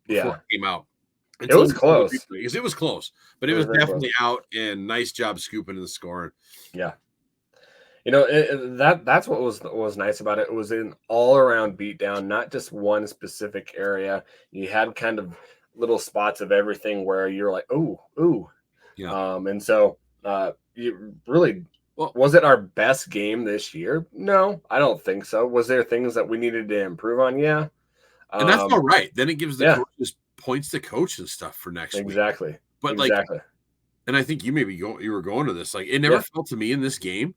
S2: before it came out.
S1: It was close.
S2: Because it was close, but it was definitely close. Out, and nice job scooping and scoring.
S1: Yeah. That's what was nice about it. It was an all-around beatdown, not just one specific area. You had kind of little spots of everything where you're like, ooh.
S2: Yeah.
S1: And so you really was it our best game this year? No, I don't think so. Was there things that we needed to improve on? Yeah.
S2: And that's all right. Then it gives the coaches points to coach and stuff for next week.
S1: Exactly.
S2: But and I think you were going to this. Like, it never felt to me in this game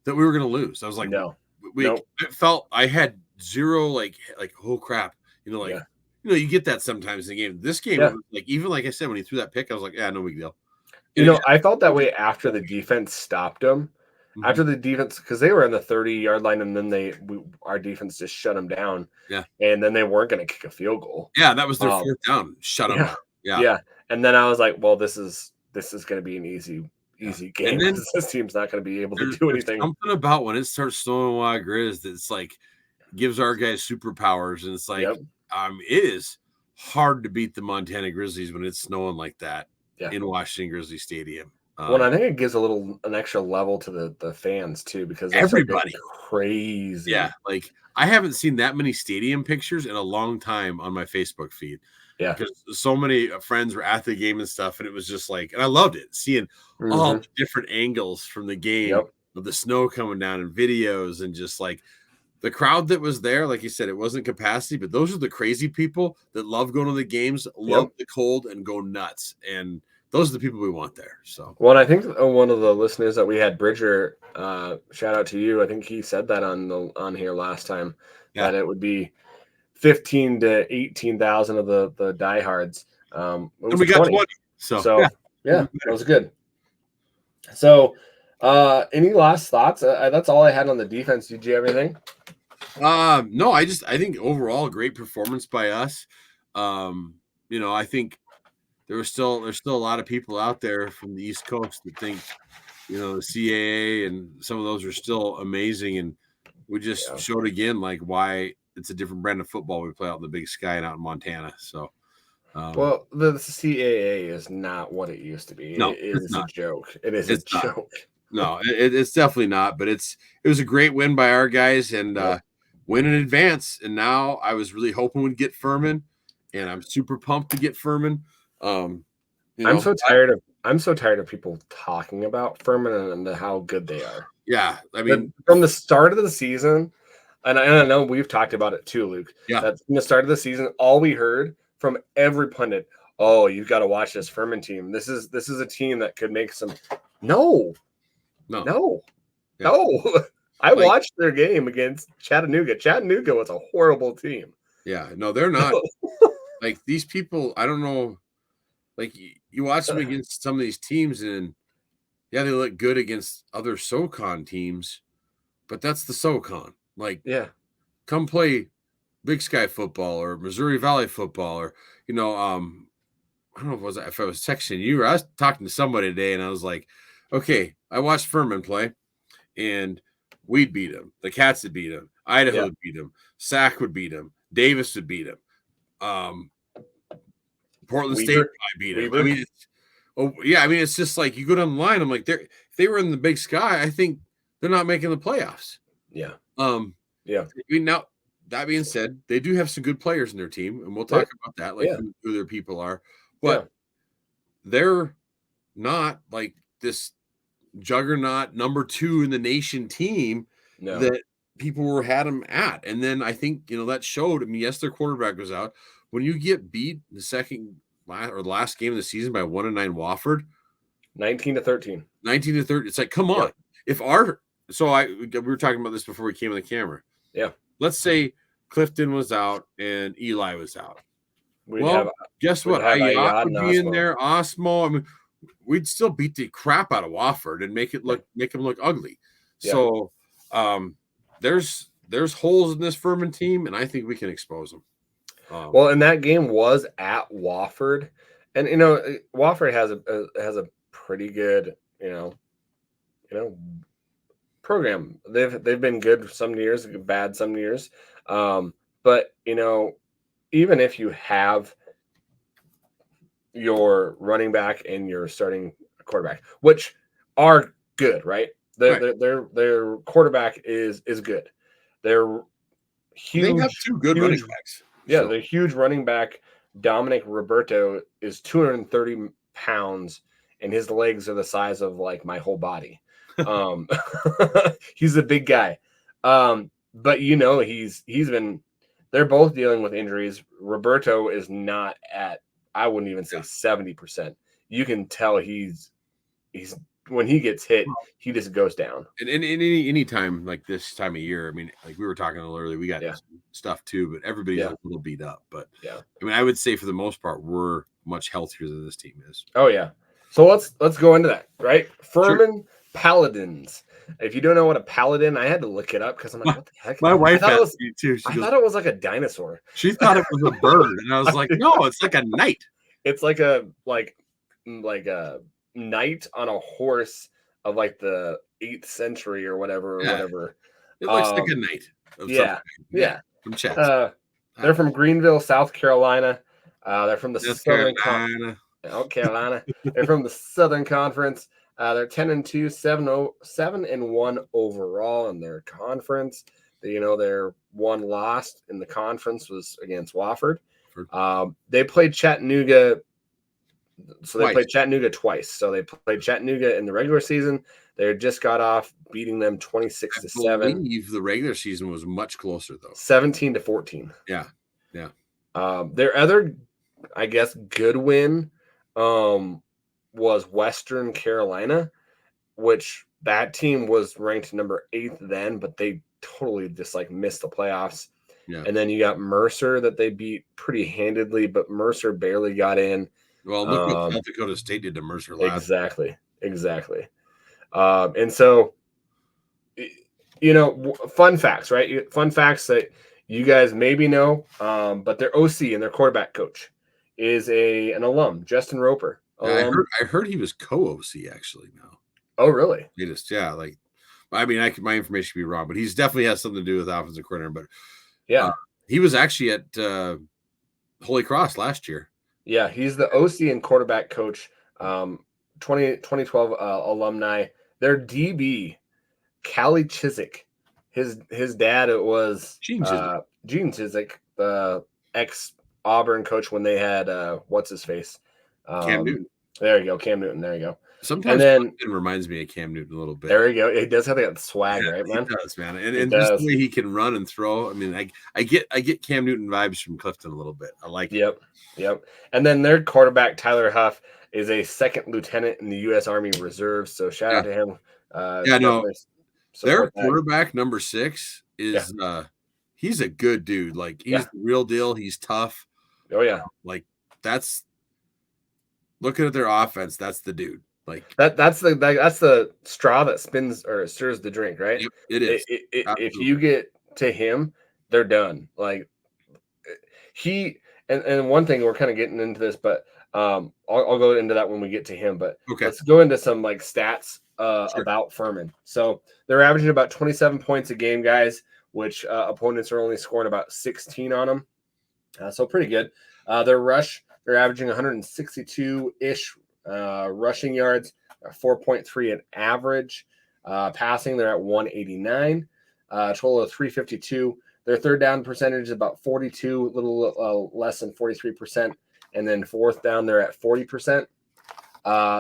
S2: that we were going to lose. I was like,
S1: no.
S2: It felt I had zero like oh crap, you get that sometimes in the game. This game, even like I said, when he threw that pick, I was like, yeah, no big deal.
S1: I felt that way after the defense stopped them. Mm-hmm. After the defense, because they were in the 30-yard line, and then our defense just shut them down.
S2: Yeah,
S1: and then they weren't going to kick a field goal.
S2: Yeah, that was their fourth down. Shut them down.
S1: Yeah. And then I was like, well, this is going to be an easy game. And then this team's not going to be able to do anything.
S2: Something about when it starts snowing a lot of Griz that's like gives our guys superpowers, and it's like it is hard to beat the Montana Grizzlies when it's snowing like that in Washington Grizzly Stadium.
S1: Well, I think it gives an extra level to the fans too, because
S2: everybody
S1: crazy.
S2: Yeah, like I haven't seen that many stadium pictures in a long time on my Facebook feed.
S1: Yeah,
S2: because so many friends were at the game and stuff, and it was just like, and I loved it, seeing all the different angles from the game of the snow coming down and videos, and just like the crowd that was there. Like you said, it wasn't capacity, but those are the crazy people that love going to the games, love the cold, and go nuts. And those are the people we want there. So,
S1: well, I think one of the listeners that we had, Bridger, shout out to you. I think he said that on here last time that it would be 15 to 18,000 of the diehards.
S2: And we got 20.
S1: So that was good. So, any last thoughts? That's all I had on the defense. Did you have anything?
S2: No, I think overall great performance by us. I think there's still a lot of people out there from the East Coast that think, the CAA and some of those are still amazing, and we just showed again like why it's a different brand of football we play out in the Big Sky and out in Montana. So,
S1: well, the CAA is not what it used to be.
S2: No,
S1: it is a joke. It is a joke.
S2: No, it's definitely not. But it was a great win by our guys, and win in advance. And now I was really hoping we'd get Ferman, and I'm super pumped to get Ferman. I'm
S1: so tired of people talking about Ferman and how good they are.
S2: Yeah, I mean,
S1: from the start of the season, and I know we've talked about it too, Luke.
S2: Yeah,
S1: that from the start of the season, all we heard from every pundit, "Oh, you've got to watch this Furman team. This is a team that could make some." No. I watched their game against Chattanooga. Chattanooga was a horrible team.
S2: Yeah, no, they're not. Like these people, I don't know. Like you watch them against some of these teams, and they look good against other SoCon teams, but that's the SoCon. Like, come play Big Sky football or Missouri Valley football, or I don't know if I was texting you or I was talking to somebody today, and I was like, okay, I watched Furman play, and we'd beat them. The Cats would beat them. Idaho would beat them. Sac would beat them. Davis would beat them. Portland State probably beat them. I mean, it's just like you go down the line. I'm like, if they were in the Big Sky, I think they're not making the playoffs.
S1: Yeah.
S2: I mean, now that being said, they do have some good players in their team, and we'll talk about that, like who their people are. But they're not like this juggernaut number 2 in the nation team that people had them at. And then I think that showed. I mean, yes, their quarterback was out. When you get beat the last game of the season by 1-9 Wofford,
S1: 19-13,
S2: it's like, come on. If we were talking about this before we came on the camera.
S1: Yeah.
S2: Let's say Clifton was out and Eli was out. Guess what?
S1: Ayat
S2: would be in there. Osmo. I mean, we'd still beat the crap out of Wofford and make them look ugly. Yeah. So there's holes in this Furman team, and I think we can expose them.
S1: And that game was at Wofford, and Wofford has a pretty good program. They've been good some years, bad some years. But even if you have your running back and your starting quarterback, which are good, right? Their quarterback is good. They're huge.
S2: They have two good running backs.
S1: Yeah, the huge running back Dominic Roberto is 230 pounds, and his legs are the size of like my whole body. He's a big guy. But he's been. They're both dealing with injuries. Roberto is not at. I wouldn't even say 70%. You can tell he's when he gets hit, he just goes down.
S2: And any time like this time of year, I mean, like we were talking a little earlier, we got stuff too, but everybody's a little beat up. But I mean, I would say for the most part, we're much healthier than this team is.
S1: Oh yeah. So let's go into that, right? Furman Paladins. If you don't know what a paladin, I had to look it up because I'm like, what the heck?
S2: My wife asked me too.
S1: I thought it was like a dinosaur.
S2: She thought it was a bird, and I was like, no, it's like a knight.
S1: It's like a knight on a horse of like the 8th century or whatever.
S2: It looks like a knight.
S1: Yeah.
S2: From Chats.
S1: They're from Greenville, South Carolina. They're from the Southern Carolina. They're from the Southern Conference. They're 10-2, 7-1 overall in their conference. Their one loss in the conference was against Wofford. They played Chattanooga. So they played Chattanooga twice. So they played Chattanooga in the regular season. They just got off beating them 26-7.
S2: I believe the regular season was much closer though.
S1: 17-14.
S2: Yeah.
S1: Their other, I guess, good win was Western Carolina, which that team was ranked number 8th then, but they totally just like missed the playoffs.
S2: Yeah.
S1: And then you got Mercer that they beat pretty handedly, but Mercer barely got in.
S2: Well, look what South Dakota State did to Mercer last.
S1: Exactly. And so, fun facts, right? Fun facts that you guys maybe know, but their OC and their quarterback coach is an alum, Justin Roper.
S2: I heard he was co-OC actually now.
S1: Oh, really?
S2: He just, I mean, my information could be wrong, but he's definitely has something to do with offensive coordinator. But he was actually at Holy Cross last year.
S1: Yeah, he's the OC and quarterback coach, 2012 alumni. Their DB, Callie Chiswick. His dad was Gene Chiswick, the ex-Auburn coach when they had what's his face?
S2: Cam Newton.
S1: There you go, Cam Newton. There you go.
S2: Sometimes it reminds me of Cam Newton a little bit.
S1: There you go. It does have that swag, right, man?
S2: It does, man. And just the way he can run and throw. I mean, I get Cam Newton vibes from Clifton a little bit. I like it.
S1: Yep. And then their quarterback, Tyler Huff, is a 2nd lieutenant in the U.S. Army Reserve. So shout out to him.
S2: Their quarterback, number 6, is he's a good dude. Like he's the real deal. He's tough.
S1: Oh yeah.
S2: Like that's looking at their offense. That's the dude. Like
S1: that's the straw that spins or stirs the drink, right?
S2: Yep, it is.
S1: If you get to him, they're done. Like he and one thing we're kind of getting into this, but I'll go into that when we get to him. But let's go into some like stats about Ferman. So they're averaging about 27 points a game, guys, which opponents are only scoring about 16 on them. So pretty good. Their rush, they're averaging 162-ish rushing yards, 4.3 an average. Passing, they're at 189, total of 352. Their third down percentage is about 42, a little less than 43%. And then fourth down, they're at 40%.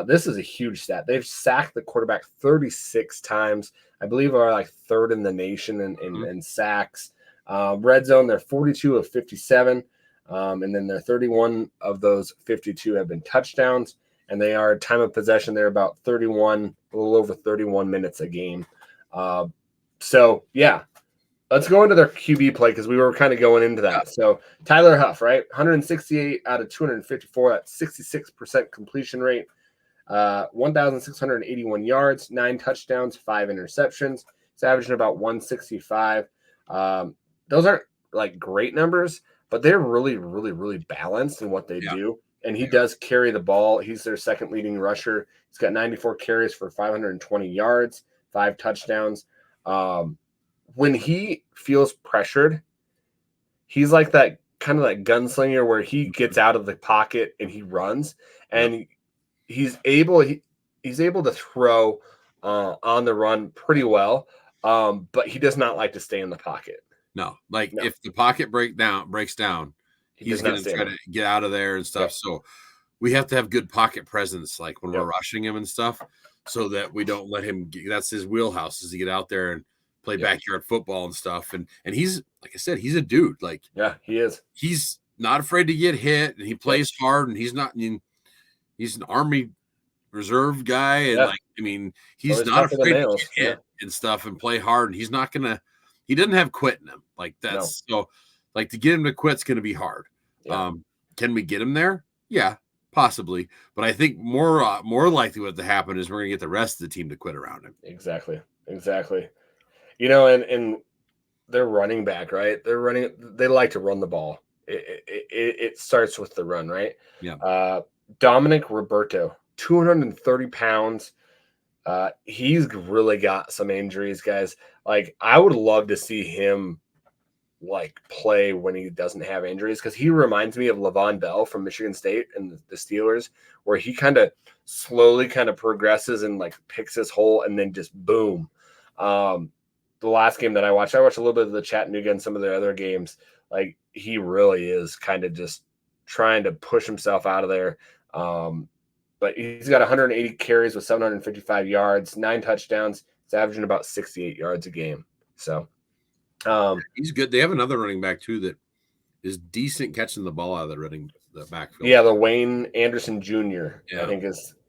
S1: This is a huge stat. They've sacked the quarterback 36 times. I believe are like 3rd in the nation in sacks. Red zone, they're 42 of 57. And then they're 31 of those 52 have been touchdowns. And they are time of possession. They're about 31, a little over 31 minutes a game. Let's go into their QB play because we were kind of going into that. So Tyler Huff, right? 168 out of 254. That's 66% completion rate. 1,681 yards, 9 touchdowns, 5 interceptions. It's averaging about 165. Those aren't like great numbers, but they're really, really, really balanced in what they do. And he does carry the ball. He's their 2nd leading rusher. He's got 94 carries for 520 yards, 5 touchdowns. When he feels pressured, he's like that kind of that gunslinger where he gets out of the pocket and he runs, and he's able to throw on the run pretty well, but he does not like to stay in the pocket.
S2: No, if the pocket breaks down, he's going to try to get out of there and stuff. So we have to have good pocket presence, like when we're rushing him and stuff, so that we don't let him that's his wheelhouse, is to get out there and play backyard football and stuff. And he's, like I said, he's a dude. Like,
S1: yeah, he is.
S2: He's not afraid to get hit, and he plays hard, and he's an Army Reserve guy. And he's not afraid to get hit and stuff and play hard. And he doesn't have quit in him. Like, that's so, like, to get him to quit's going to be hard. Yeah. Can we get him there? Yeah, possibly. But I think more likely what to happen is we're going to get the rest of the team to quit around him.
S1: Exactly. And they're running back, right? They like to run the ball. It starts with the run, right?
S2: Yeah.
S1: Dominic Roberto, 230 pounds. He's really got some injuries, guys. Like, I would love to see him play when he doesn't have injuries, because he reminds me of Le'Veon Bell from Michigan State and the Steelers, where he kind of slowly kind of progresses and picks his hole and then just boom. The last game that I watched a little bit of the Chattanooga and some of the other games. Like, he really is kind of just trying to push himself out of there. But he's got 180 carries with 755 yards, 9 touchdowns. He's averaging about 68 yards a game. So
S2: he's good. They have another running back too that is decent catching the ball out of the backfield.
S1: Yeah, the Wayne Anderson Jr. I think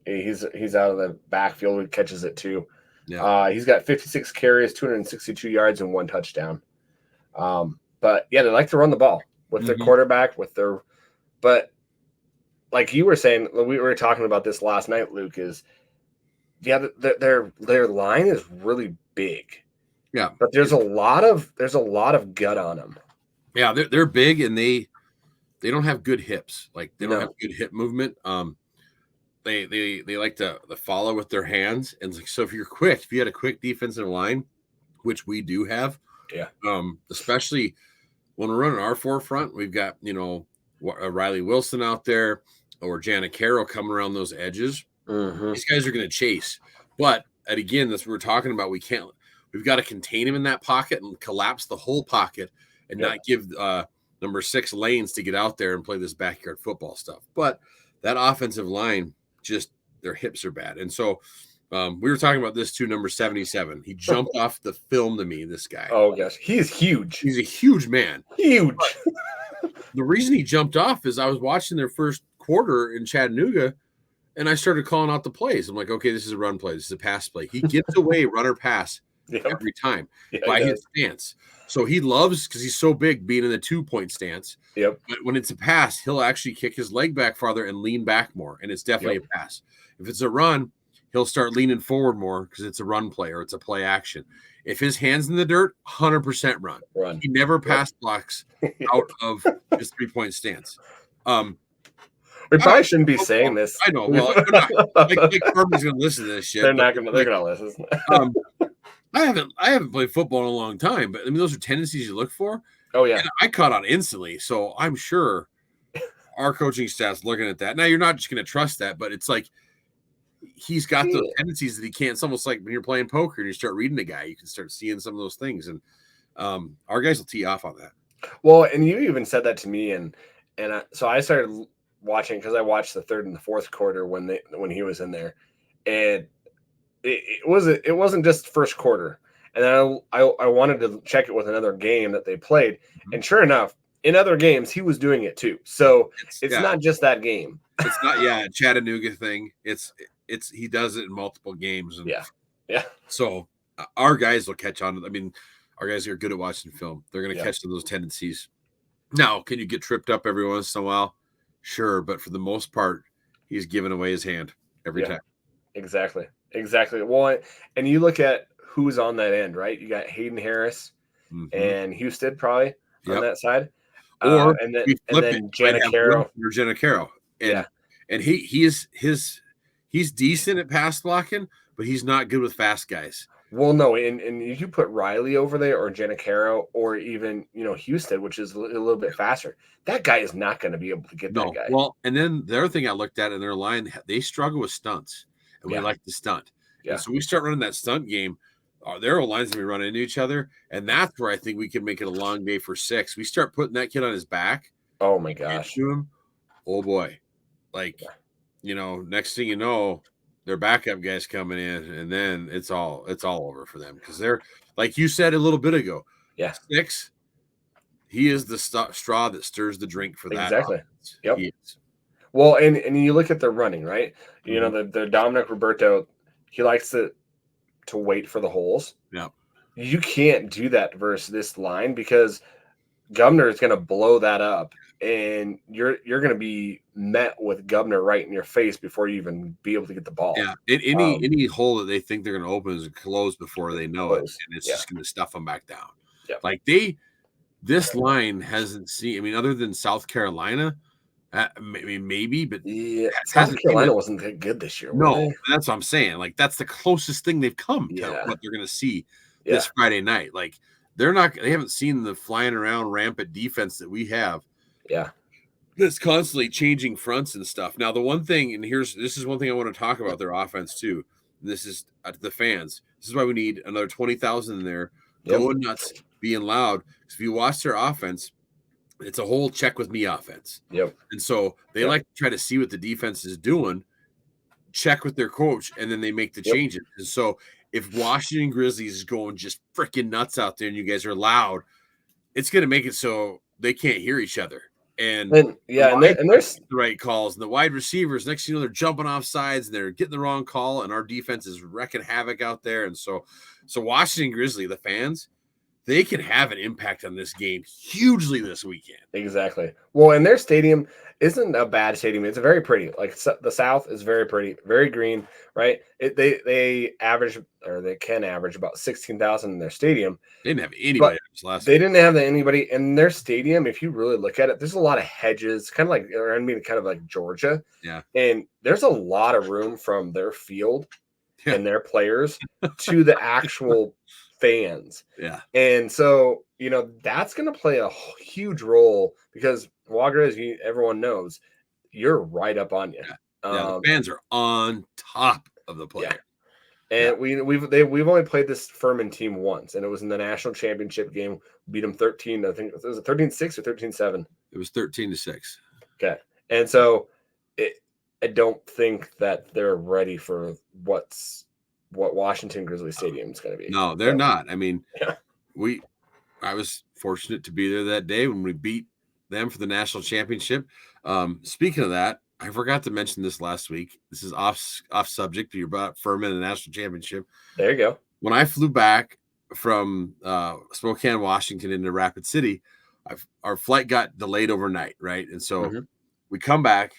S1: he's out of the backfield. He catches it too. Yeah. He's got 56 carries, 262 yards, and 1 touchdown. But yeah, they like to run the ball with their quarterback, but like you were saying, we were talking about this last night, Luke, their line is really big.
S2: Yeah.
S1: But there's a lot of gut on them.
S2: Yeah, they're big, and they don't have good hips. Like, they don't have good hip movement. They like to follow with their hands, and so if you're quick, if you had a quick defensive line, which we do have, especially when we're running our forefront, we've got Riley Wilson out there or Janet Carroll coming around those edges. These guys are going to chase, but again, that's what we're talking about. We've got to contain him in that pocket and collapse the whole pocket and not give number 6 lanes to get out there and play this backyard football stuff. But that offensive line, just their hips are bad. And so we were talking about this too, number 77. He jumped off the film to me, this guy.
S1: Oh, gosh. He is huge.
S2: He's a huge man.
S1: Huge.
S2: The reason he jumped off is I was watching their first quarter in Chattanooga, and I started calling out the plays. I'm like, okay, this is a run play. This is a pass play. He gets away run or pass every time by his stance. So he loves, because he's so big, being in the 2-point stance.
S1: Yep.
S2: But when it's a pass, he'll actually kick his leg back farther and lean back more, and it's definitely a pass. If it's a run, he'll start leaning forward more because it's a run play or it's a play action. If his hand's in the dirt, 100% run. He never pass blocks out of his 3-point stance.
S1: We probably shouldn't be saying this.
S2: I know. Well, Ferman's going to listen to this shit.
S1: They're not going to. They're going to listen.
S2: I haven't played football in a long time, but I mean, those are tendencies you look for.
S1: Oh yeah.
S2: And I caught on instantly, so I'm sure our coaching staff's looking at that. Now, you're not just going to trust that, but it's like he's got those tendencies that he can't. It's almost like when you're playing poker and you start reading the guy, you can start seeing some of those things, and our guys will tee off on that.
S1: Well, and you even said that to me, and so I started watching, because I watched the 3rd and the 4th quarter when he was in there, and it wasn't just first quarter. And then I wanted to check it with another game that they played, and sure enough, in other games he was doing it too. So it's not just that game.
S2: It's not a Chattanooga thing. It's he does it in multiple games. And so our guys will catch on. I mean, our guys are good at watching film. They're going to catch those tendencies. Now, can you get tripped up every once in a while? Sure, but for the most part, he's giving away his hand every time.
S1: Exactly. Well, and you look at who's on that end, right? You got Hayden Harris and Houston probably on that side,
S2: or
S1: and then Janet Carroll.
S2: And he's decent at pass blocking, but he's not good with fast guys.
S1: Well, no, and if you put Riley over there or Janicaro or even, Houston, which is a little bit faster, that guy is not going to be able to get that
S2: No.
S1: guy.
S2: Well, and then the other thing I looked at in their line, they struggle with stunts, and we
S1: Yeah.
S2: like to stunt.
S1: Yeah.
S2: And so we start running that stunt game. Their lines going to be running into each other, and that's where I think we can make it a long day for 6. We start putting that kid on his back.
S1: Oh my gosh.
S2: To him, oh boy. Like, next thing you know, their backup guys coming in, and then it's all over for them because they're, like you said a little bit ago.
S1: Yeah.
S2: 6, he is the straw that stirs the drink for that.
S1: Exactly.
S2: Offense.
S1: Yep.
S2: He is.
S1: Well, and you look at the running, right?
S2: Mm-hmm.
S1: The Dominic Roberto, he likes to wait for the holes.
S2: Yeah.
S1: You can't do that versus this line because Gubner is going to blow that up, and you're going to be met with Gubner right in your face before you even be able to get the ball.
S2: Yeah, any hole that they think they're going to open is closed before they know it, and it's just going to stuff them back down.
S1: Yep.
S2: Like this line hasn't seen. I mean, other than South Carolina, maybe, but
S1: South Carolina wasn't that good this year.
S2: No, that's what I'm saying. Like that's the closest thing they've come to what they're going to see this Friday night. Like they haven't seen the flying around rampant defense that we have.
S1: Yeah.
S2: That's constantly changing fronts and stuff. Now, the one thing, and this is one thing I want to talk about their offense too. This is the fans. This is why we need another 20,000 in there, going nuts, being loud. Because if you watch their offense, it's a whole check with me offense.
S1: Yep.
S2: And so they like to try to see what the defense is doing, check with their coach, and then they make the changes. And so if Washington Grizzlies is going just freaking nuts out there and you guys are loud, it's going to make it so they can't hear each other. And there's the right calls, and the wide receivers, next thing you know, they're jumping off sides and they're getting the wrong call, and our defense is wrecking havoc out there. And so Washington Grizzly, the fans, they can have an impact on this game hugely this weekend.
S1: Exactly. Well, and their stadium isn't a bad stadium. It's very pretty. Like the South is very pretty, very green, right? They average, or they can average about 16,000 in their stadium.
S2: They didn't have anybody
S1: last year. They didn't have anybody in their stadium. If you really look at it, there's a lot of hedges, kind of like Georgia.
S2: Yeah.
S1: And there's a lot of room from their field and their players to the actual fans.
S2: Yeah.
S1: And so, that's going to play a huge role because Wagra, as everyone knows, you're right up on you.
S2: The fans are on top of the player.
S1: Yeah. And we've only played this Furman team once, and it was in the national championship game. We beat them 13. I think it was 13-6 or 13-7.
S2: It was 13-6.
S1: Okay. And so I don't think that they're ready for what Washington Grizzly Stadium is going to be.
S2: No, they're not. I mean, I was fortunate to be there that day when we beat them for the national championship. Speaking of that, I forgot to mention this last week. This is off subject. You're about Ferman and the national championship.
S1: There you go.
S2: When I flew back from Spokane, Washington into Rapid City, our flight got delayed overnight, right? And so we come back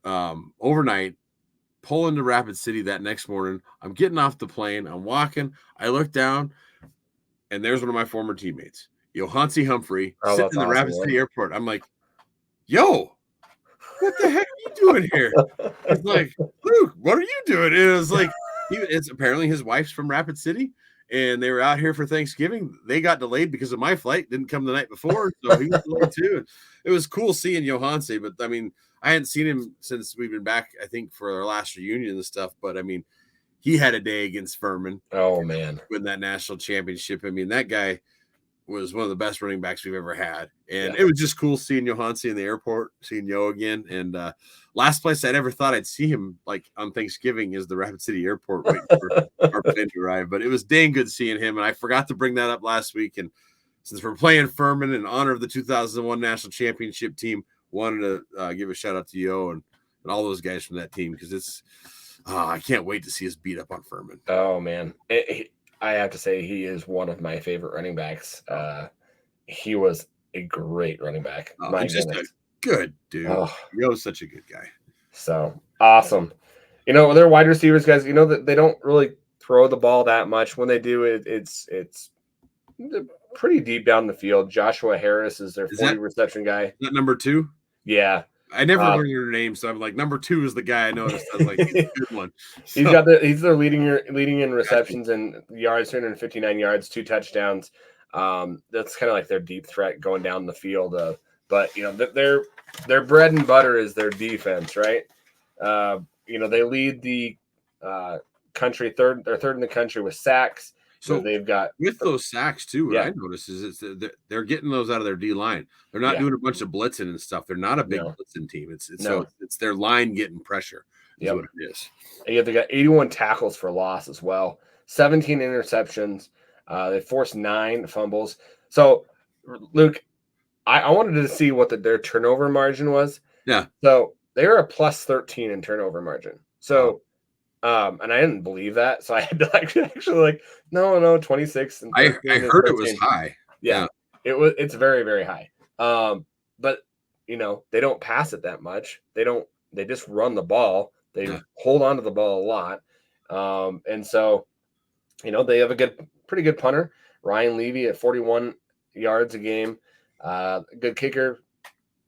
S2: overnight, pull into Rapid City that next morning. I'm getting off the plane. I'm walking. I look down, and there's one of my former teammates, Johansi Humphrey, sitting in the Rapid City airport. I'm like, yo, what the heck are you doing here? He's like, Luke, what are you doing? And it was like, it's apparently his wife's from Rapid City, and they were out here for Thanksgiving. They got delayed because of my flight. Didn't come the night before, so he was delayed too. And it was cool seeing Johansi, but I mean, I hadn't seen him since we've been back, I think, for our last reunion and stuff. But I mean, he had a day against Ferman.
S1: Oh, man.
S2: Win that national championship. I mean, that guy was one of the best running backs we've ever had. And it was just cool seeing Johansi in the airport, seeing Yo again. And last place I'd ever thought I'd see him, like, on Thanksgiving is the Rapid City airport waiting for our plane to arrive. But it was dang good seeing him. And I forgot to bring that up last week. And since we're playing Ferman in honor of the 2001 national championship team, wanted to give a shout out to Yo and all those guys from that team because it's I can't wait to see us beat up on Ferman.
S1: Oh, man. I have to say he is one of my favorite running backs. He was a great running back.
S2: He's just a good dude. Yo's such a good guy.
S1: So awesome. Their wide receivers, guys, that they don't really throw the ball that much. When they do, it's pretty deep down the field. Joshua Harris is their 40 reception guy.
S2: Is that number 2?
S1: Yeah.
S2: I never learned your name, so I'm like, number 2 is the guy I noticed. I was like, he's a good one. So,
S1: he's their leading in receptions and yards, 259 yards, 2 touchdowns. That's kind of like their deep threat going down the field. But their bread and butter is their defense, right? They lead the country third in the country with sacks.
S2: So
S1: they've got
S2: with those sacks too. What I noticed is they're getting those out of their D line. They're not doing a bunch of blitzing and stuff. They're not a big blitzing team. It's their line getting pressure. Is what it is.
S1: And they got 81 tackles for loss as well. 17 interceptions. They forced 9 fumbles. So, Luke, I wanted to see what their turnover margin was.
S2: Yeah.
S1: So they were a plus 13 in turnover margin. So. And I didn't believe that, so I had to actually no 26. And
S2: I heard it was high.
S1: Yeah, it's very, very high. But they don't pass it that much. They just run the ball. They hold on to the ball a lot. And so they have a pretty good punter, Ryan Levy, at 41 yards a game. Good kicker.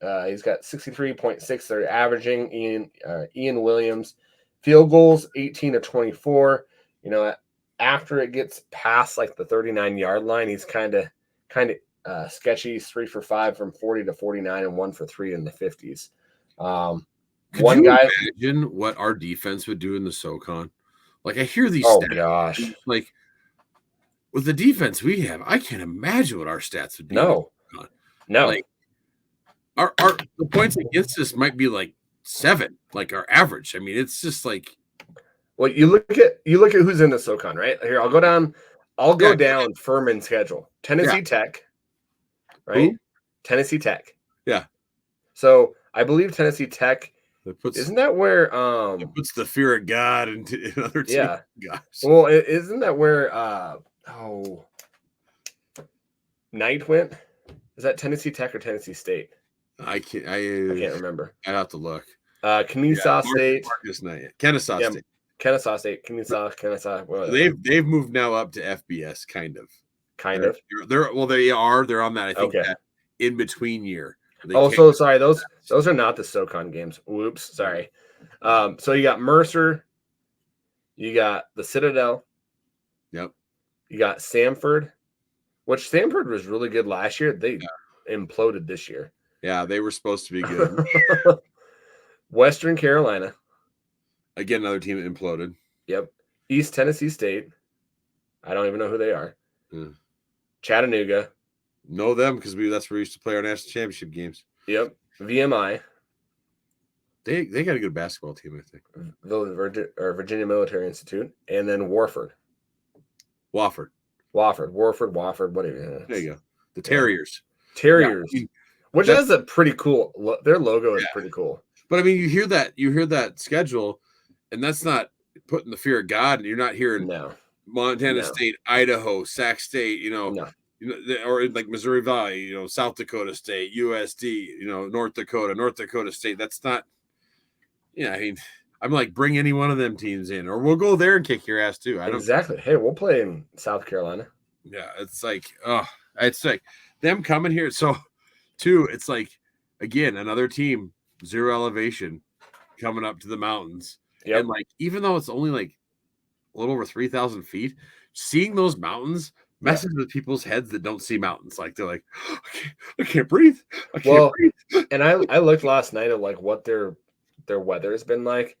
S1: He's got 63.6. They're averaging. Ian Williams. Field goals, 18 to 24. After it gets past like the 39-yard line, he's kind of sketchy. He's 3 for 5 from 40 to 49 and 1 for 3 in the 50s.
S2: Could you imagine what our defense would do in the SoCon? Like I hear these stats.
S1: Gosh.
S2: Like with the defense we have, I can't imagine what our stats would be.
S1: No.
S2: Like our the points against us might be like 7, like our average. I mean, it's just like.
S1: Well, you look at who's in the SoCon, right? Here, I'll go down. Down Furman's schedule. Tennessee Tech, right?
S2: Who?
S1: Tennessee Tech.
S2: Yeah.
S1: So I believe Tennessee Tech. Isn't that where
S2: it puts the fear of God into another team?
S1: Yeah.
S2: Gosh.
S1: Well, isn't that where Knight went? Is that Tennessee Tech or Tennessee State?
S2: I can't
S1: remember.
S2: I have to look.
S1: Kennesaw State.
S2: Kennesaw State.
S1: Kennesaw State. Kennesaw.
S2: Well, they've moved now up to FBS, kind of. They're on that. I think that in between year.
S1: So sorry. Those are not the SoCon games. Whoops. Sorry. So you got Mercer. You got the Citadel.
S2: Yep.
S1: You got Samford, which Samford was really good last year. They imploded this year.
S2: Yeah, they were supposed to be good.
S1: Western Carolina. Again,
S2: another team that imploded.
S1: Yep. East Tennessee State. I don't even know who they are. Chattanooga.
S2: Know them because that's where we used to play our national championship games.
S1: Yep. VMI.
S2: They got a good basketball team, I think.
S1: Virginia Military Institute. And then Wofford.
S2: Wofford,
S1: whatever.
S2: There you go. The Terriers.
S1: Yeah. Which is a pretty cool. Their logo is pretty cool.
S2: But I mean, you hear that schedule, and that's not putting the fear of God. And you're not hearing Montana State, Idaho, Sac State, or like Missouri Valley, South Dakota State, USD, North Dakota State. That's not. I mean, I'm like, bring any one of them teams in, or we'll go there and kick your ass too.
S1: Exactly. Hey, we'll play in South Carolina.
S2: Yeah, it's like them coming here. So. Two, it's like, again, another team, 0 elevation, coming up to the mountains. Yep. And like, even though it's only like a little over 3,000 feet, seeing those mountains messes with people's heads that don't see mountains. Like they're like, I can't breathe. I can't breathe.
S1: And I looked last night at like what their weather has been like.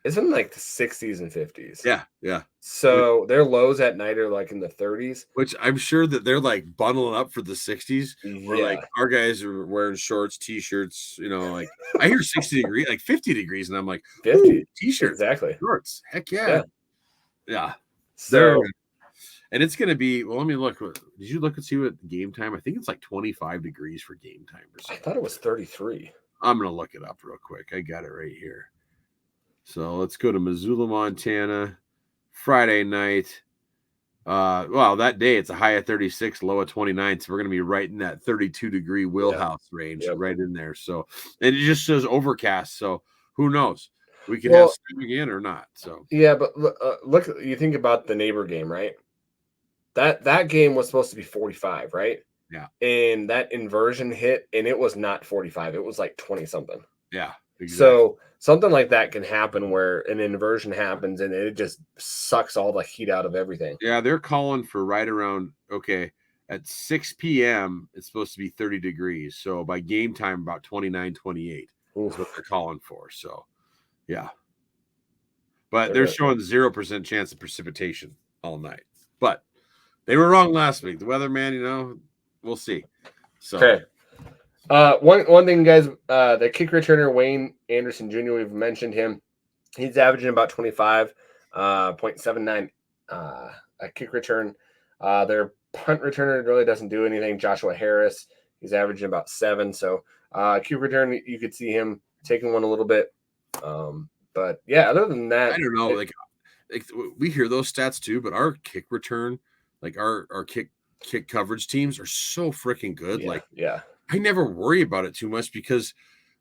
S1: It's in like the 60s and 50s.
S2: Yeah.
S1: So their lows at night are like in the 30s.
S2: Which I'm sure that they're like bundling up for the 60s. Where like our guys are wearing shorts, t-shirts, like I hear 60 degrees, like 50 degrees, and I'm like
S1: 50
S2: t-shirts,
S1: exactly.
S2: Shorts. Heck yeah.
S1: So
S2: and it's gonna be let me look. Did you look and see what game time? I think it's like 25 degrees for game time or something.
S1: I thought it was 33.
S2: I'm gonna look it up real quick. I got it right here. So let's go to Missoula, Montana, Friday night. That day it's a high of 36, low of 29. So we're going to be right in that 32-degree wheelhouse range, right in there. So, and it just says overcast. So who knows? We could have snow again or not. So
S1: yeah, but look, you think about the neighbor game, right? That game was supposed to be 45, right?
S2: Yeah.
S1: And that inversion hit, and it was not 45. It was like 20 something.
S2: Yeah, exactly.
S1: So something like that can happen where an inversion happens and it just sucks all the heat out of everything.
S2: Yeah, they're calling for right around, okay, at 6 p.m., it's supposed to be 30 degrees. So by game time, about 29, 28 is what they're calling for. So, yeah. But they're showing 0% chance of precipitation all night. But they were wrong last week. The weatherman, we'll see. So.
S1: Okay. One thing, guys, the kick returner, Wayne Anderson Jr., we've mentioned him. He's averaging about 25.79 a kick return. Their punt returner really doesn't do anything. Joshua Harris, he's averaging about 7. So kick return, you could see him taking one a little bit. But yeah, other than that,
S2: I don't know. Like we hear those stats too, but our kick return, like our kick coverage teams are so freaking good.
S1: Yeah.
S2: I never worry about it too much because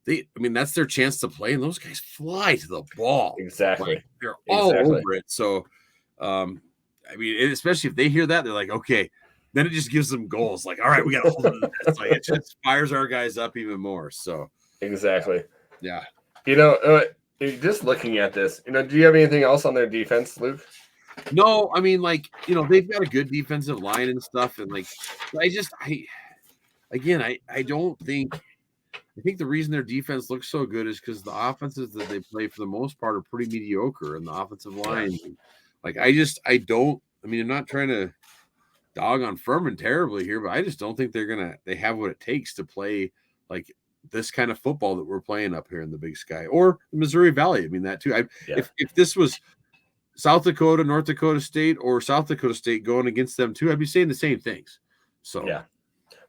S2: that's their chance to play, and those guys fly to the ball.
S1: Exactly.
S2: Like, they're all over it. So, especially if they hear that, they're like, okay, then it just gives them goals. Like, all right, we got to hold them to this. Like, it just fires our guys up even more. So,
S1: exactly.
S2: Yeah.
S1: Just looking at this, do you have anything else on their defense, Luke?
S2: No, they've got a good defensive line and stuff, and I don't think. I think the reason their defense looks so good is because the offenses that they play for the most part are pretty mediocre, and the offensive line, I'm not trying to dog on Furman terribly here, but I just don't think they have what it takes to play like this kind of football that we're playing up here in the Big Sky or the Missouri Valley. That too. If this was South Dakota, North Dakota State, or South Dakota State going against them too, I'd be saying the same things. So
S1: yeah.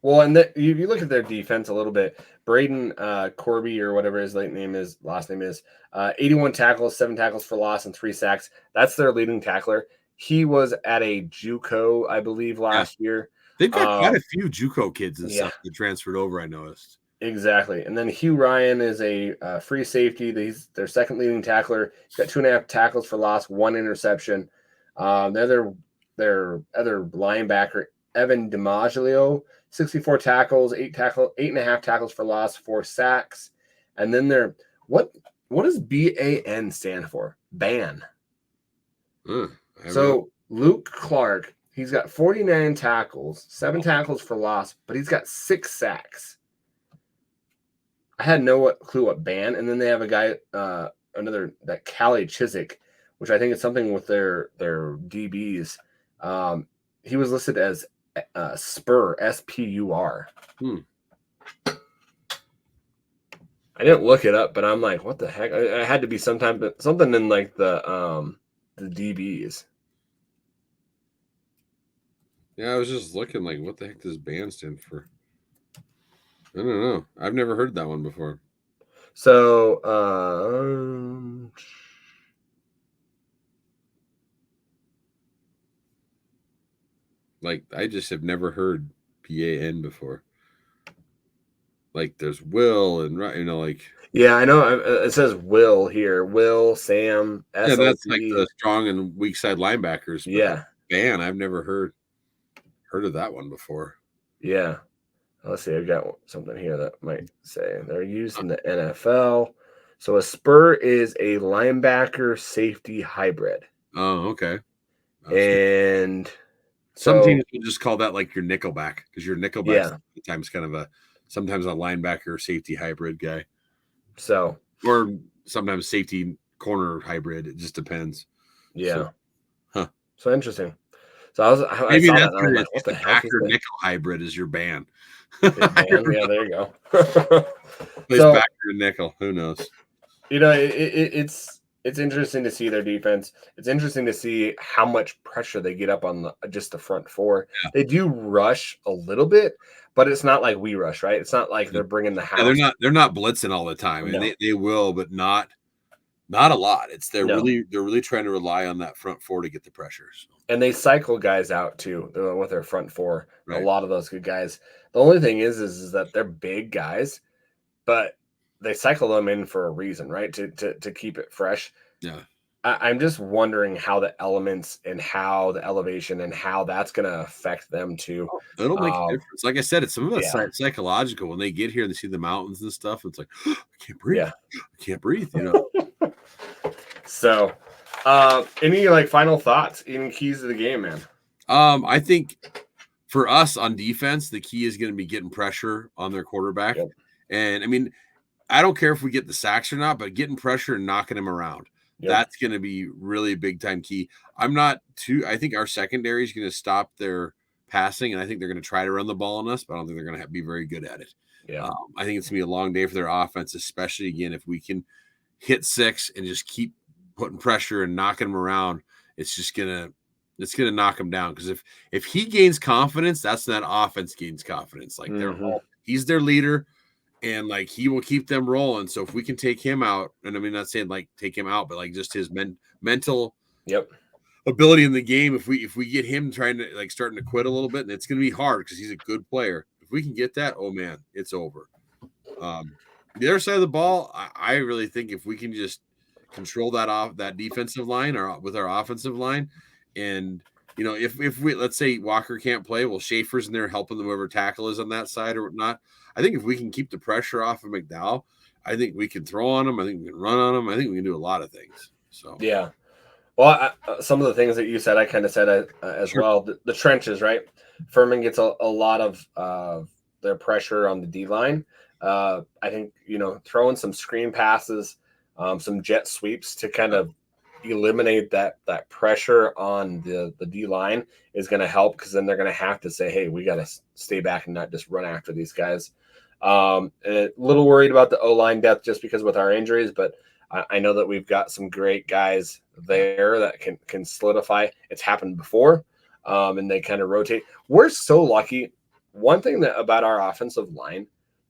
S1: Well, and you look at their defense a little bit. Braden Corby or whatever his last name is, 81 tackles, 7 tackles for loss, and 3 sacks. That's their leading tackler. He was at a JUCO, I believe, last year.
S2: They've got quite a few JUCO kids and stuff that transferred over, I noticed.
S1: Exactly. And then Hugh Ryan is a free safety. He's their second leading tackler. He's got 2.5 tackles for loss, 1 interception. Their other linebacker, Evan DiMaggio, 64 tackles, 8.5 tackles for loss, 4 sacks. And then what does BAN stand for? Ban. So Luke Clark, he's got 49 tackles, 7 tackles for loss, but he's got 6 sacks. I had no clue what ban. And then they have a guy, that Callie Chiswick, which I think is something with their DBs. He was listed as Spur, SPUR. I didn't look it up, but I'm like, what the heck? It had to be something in like the DBs.
S2: Yeah, I was just looking like, what the heck does band stand for? I don't know. I've never heard that one before.
S1: So,
S2: I just have never heard PAN before. There's Will and
S1: yeah, I know it says Will here. Will, Sam, SLT.
S2: Yeah, that's like the strong and weak side linebackers.
S1: Yeah,
S2: ban. I've never heard of that one before.
S1: Yeah, let's see. I've got something here that might say they're used in the NFL. So a spur is a linebacker safety hybrid.
S2: Oh, okay.
S1: And
S2: some teams will just call that like your nickelback because your nickelback sometimes sometimes a linebacker safety hybrid guy.
S1: So
S2: or sometimes safety corner hybrid. It just depends.
S1: Yeah. So interesting. So I
S2: maybe
S1: saw
S2: that's
S1: that, like, what the heck
S2: backer nickel hybrid is your band.
S1: Yeah, there you go.
S2: Plays backer and nickel. Who knows?
S1: It's interesting to see their defense. It's interesting to see how much pressure they get up on just the front four. Yeah. They do rush a little bit, but it's not like we rush, right? It's not like they're bringing the house.
S2: Yeah, they're not blitzing all the time. No. They will, but not a lot. They're really trying to rely on that front four to get the pressures.
S1: And they cycle guys out too with their front four. Right. A lot of those good guys. The only thing is that they're big guys, but they cycle them in for a reason, right? To keep it fresh.
S2: Yeah.
S1: I'm just wondering how the elements and how the elevation and how that's going to affect them too.
S2: It'll make a difference. Like I said, it's some of it's
S1: Yeah.
S2: psychological. When they get here and they see the mountains and stuff, it's like, I can't breathe.
S1: Yeah.
S2: I can't breathe, you know.
S1: So, any like final thoughts, any keys to the game, man?
S2: I think for us on defense, the key is going to be getting pressure on their quarterback.
S1: Yep.
S2: And I mean, I don't care if we get the sacks or not, but getting pressure and knocking him around.
S1: Yep.
S2: That's going to be really big time key. I think our secondary is going to stop their passing, and I think they're going to try to run the ball on us, but I don't think they're going to be very good at it.
S1: Yeah.
S2: I think it's going to be a long day for their offense, especially again, if we can hit 6 and just keep putting pressure and knocking them around. It's going to knock him down. Because if he gains confidence, that's when that offense gains confidence. Like he's their leader. And like he will keep them rolling. So if we can take him out, and I mean, not saying like take him out, but like just his mental ability in the game. If we get him trying to like starting to quit a little bit, and it's going to be hard because he's a good player. If we can get that, oh man, it's over. The other side of the ball, I really think if we can just control that defensive line or with our offensive line, and you know, if we let's say Walker can't play, well, Schaefer's in there helping them whoever tackle is on that side or whatnot. I think if we can keep the pressure off of McDowell, I think we can throw on him. I think we can run on him. I think we can do a lot of things. So
S1: yeah. Well, some of the things that you said, I kind of said as well. The trenches, right? Furman gets a lot of their pressure on the D line. I think throwing some screen passes, some jet sweeps to kind of eliminate that pressure on the D line is going to help, because then they're going to have to say, hey, we got to stay back and not just run after these guys. And a little worried about the O-line depth just because with our injuries, but I know that we've got some great guys there that can solidify. It's happened before, and they kind of rotate. We're so lucky. One thing about our offensive line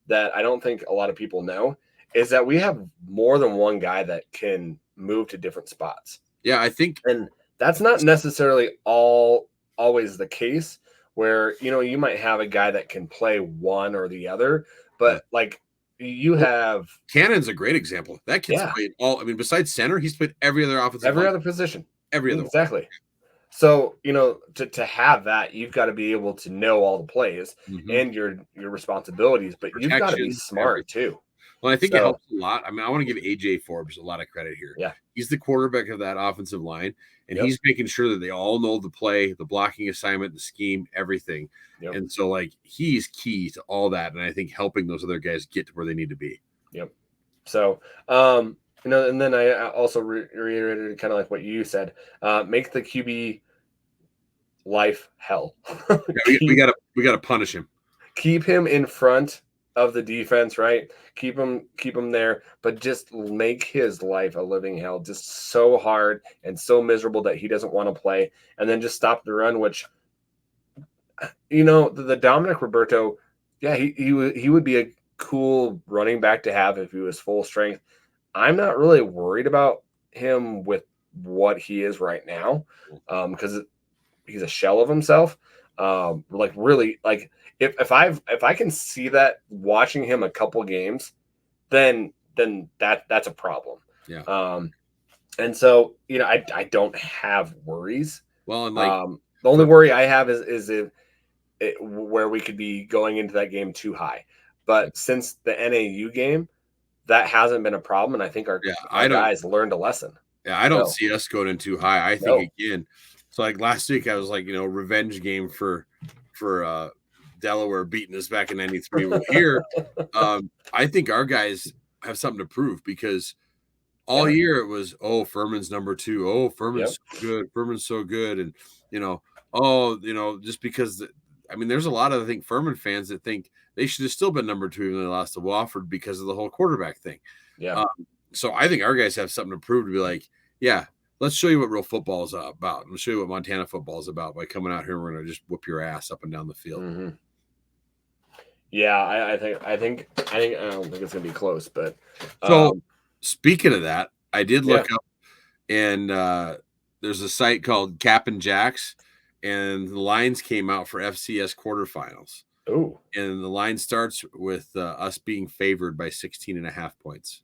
S1: that I don't think a lot of people know is that we have more than one guy that can move to different spots.
S2: Yeah, I think,
S1: and that's not necessarily always the case, where you might have a guy that can play one or the other, but like you have
S2: Cannon's a great example. That kid's played all. I mean, besides center, he's played every other offensive line.
S1: Other position,
S2: every other
S1: exactly. One. So to have that, you've got to be able to know all the plays and your responsibilities, but you've got to be smart too.
S2: Well, I think it helps a lot. I mean, I want to give AJ Forbes a lot of credit here.
S1: Yeah.
S2: He's the quarterback of that offensive line, and he's making sure that they all know the play, the blocking assignment, the scheme, everything. Yep. And so, like, he's key to all that, and I think helping those other guys get to where they need to be.
S1: Yep. So, and then I also reiterated kind of like what you said, make the QB life hell.
S2: we gotta punish him.
S1: Keep him in front of the defense, right? Keep him there, but just make his life a living hell, just so hard and so miserable that he doesn't want to play, and then just stop the run, which the Dominic Roberto, he would be a cool running back to have if he was full strength. I'm not really worried about him with what he is right now, because he's a shell of himself. Like really, like if I can see that watching him a couple games, then that's a problem.
S2: Yeah.
S1: And so I don't have worries.
S2: Well, and like
S1: the only worry I have is where we could be going into that game too high. But since the NAU game, that hasn't been a problem, and I think our guys learned a lesson.
S2: Yeah, I don't see us going in too high. I think again. So like last week, I was like, revenge game for Delaware beating us back in '93. Well, here, I think our guys have something to prove, because all year it was, Furman's number 2. Oh, Furman's so good. Furman's so good, and just because there's a lot of, I think, Furman fans that think they should have still been number 2 even though they lost to Wofford because of the whole quarterback thing.
S1: Yeah.
S2: So I think our guys have something to prove, to be like, yeah, let's show you what real football is about. Let's show you what Montana football is about by coming out here. We're going to just whoop your ass up and down the field.
S1: Mm-hmm. Yeah, I think I don't think it's going to be close, but
S2: so speaking of that, I did look up, and there's a site called Cap and Jacks, and the lines came out for FCS quarterfinals.
S1: Oh,
S2: and the line starts with us being favored by 16.5 points.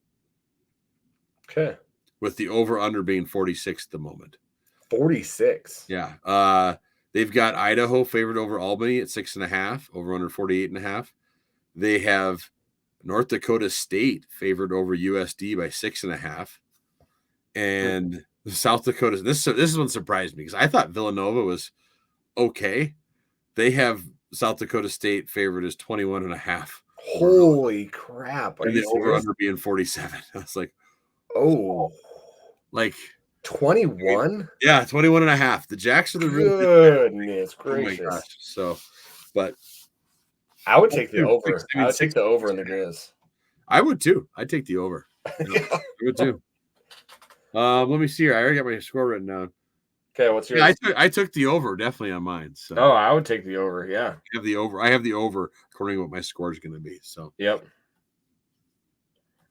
S1: Okay.
S2: with the over-under being 46 at the moment.
S1: 46.
S2: Yeah. They've got Idaho favored over Albany at 6.5, over under 48.5. They have North Dakota State favored over USD by 6.5. And South Dakota, this one surprised me because I thought Villanova was okay. They have South Dakota State favored as 21.5.
S1: Holy crap.
S2: And the over-under being 47. I was like,
S1: oh.
S2: Like
S1: 21?
S2: Yeah, 21.5. The Jacks are the real
S1: goodness gracious.
S2: Oh my gosh. So, but
S1: I would take the over. I would take the over in the Griz.
S2: I would too. I'd take the over. I would too. Let me see here. I already got my score written down.
S1: Okay, what's yours?
S2: Yeah, I took the over definitely on mine. So
S1: I would take the over. Yeah,
S2: I have the over according to what my score is going to be. So
S1: yep.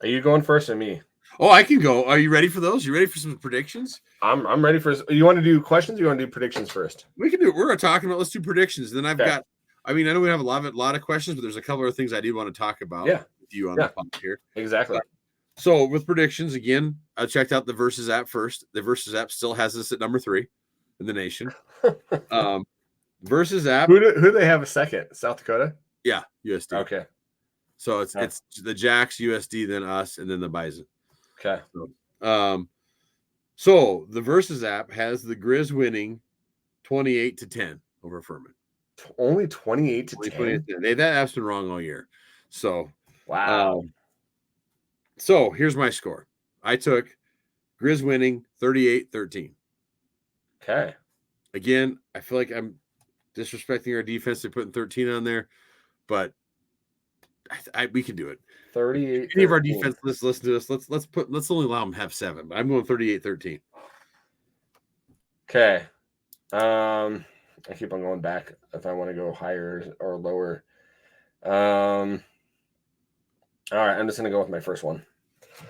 S1: Are you going first or me?
S2: Oh, I can go. Are you ready for those? You ready for some predictions?
S1: I'm ready for. You want to do questions? Or you want to do predictions first?
S2: We can do it. We're talking about. Let's do predictions. Then I've got. I mean, I know we have a lot of questions, but there's a couple of things I do want to talk about.
S1: Yeah.
S2: With you on the pod here.
S1: Exactly.
S2: So with predictions, again, I checked out the Versus app first. The Versus app still has us at number 3 in the nation. Versus app.
S1: Who do they have a second? South Dakota?
S2: Yeah, USD.
S1: Okay.
S2: So it's the Jacks, USD, then us, and then the Bison.
S1: Okay.
S2: So the Versus app has the Griz winning 28-10 over Ferman.
S1: Only 28-10.
S2: That app's been wrong all year. So
S1: wow.
S2: So here's my score. I took Griz winning 38-13.
S1: Okay.
S2: Again, I feel like I'm disrespecting our defense. They're putting 13 on there, but we can do it.
S1: 38.
S2: Any of our defense listen to us. Let's only allow them to have 7. But I'm going 38-13.
S1: Okay. I keep on going back if I want to go higher or lower. All right, I'm just going to go with my first one.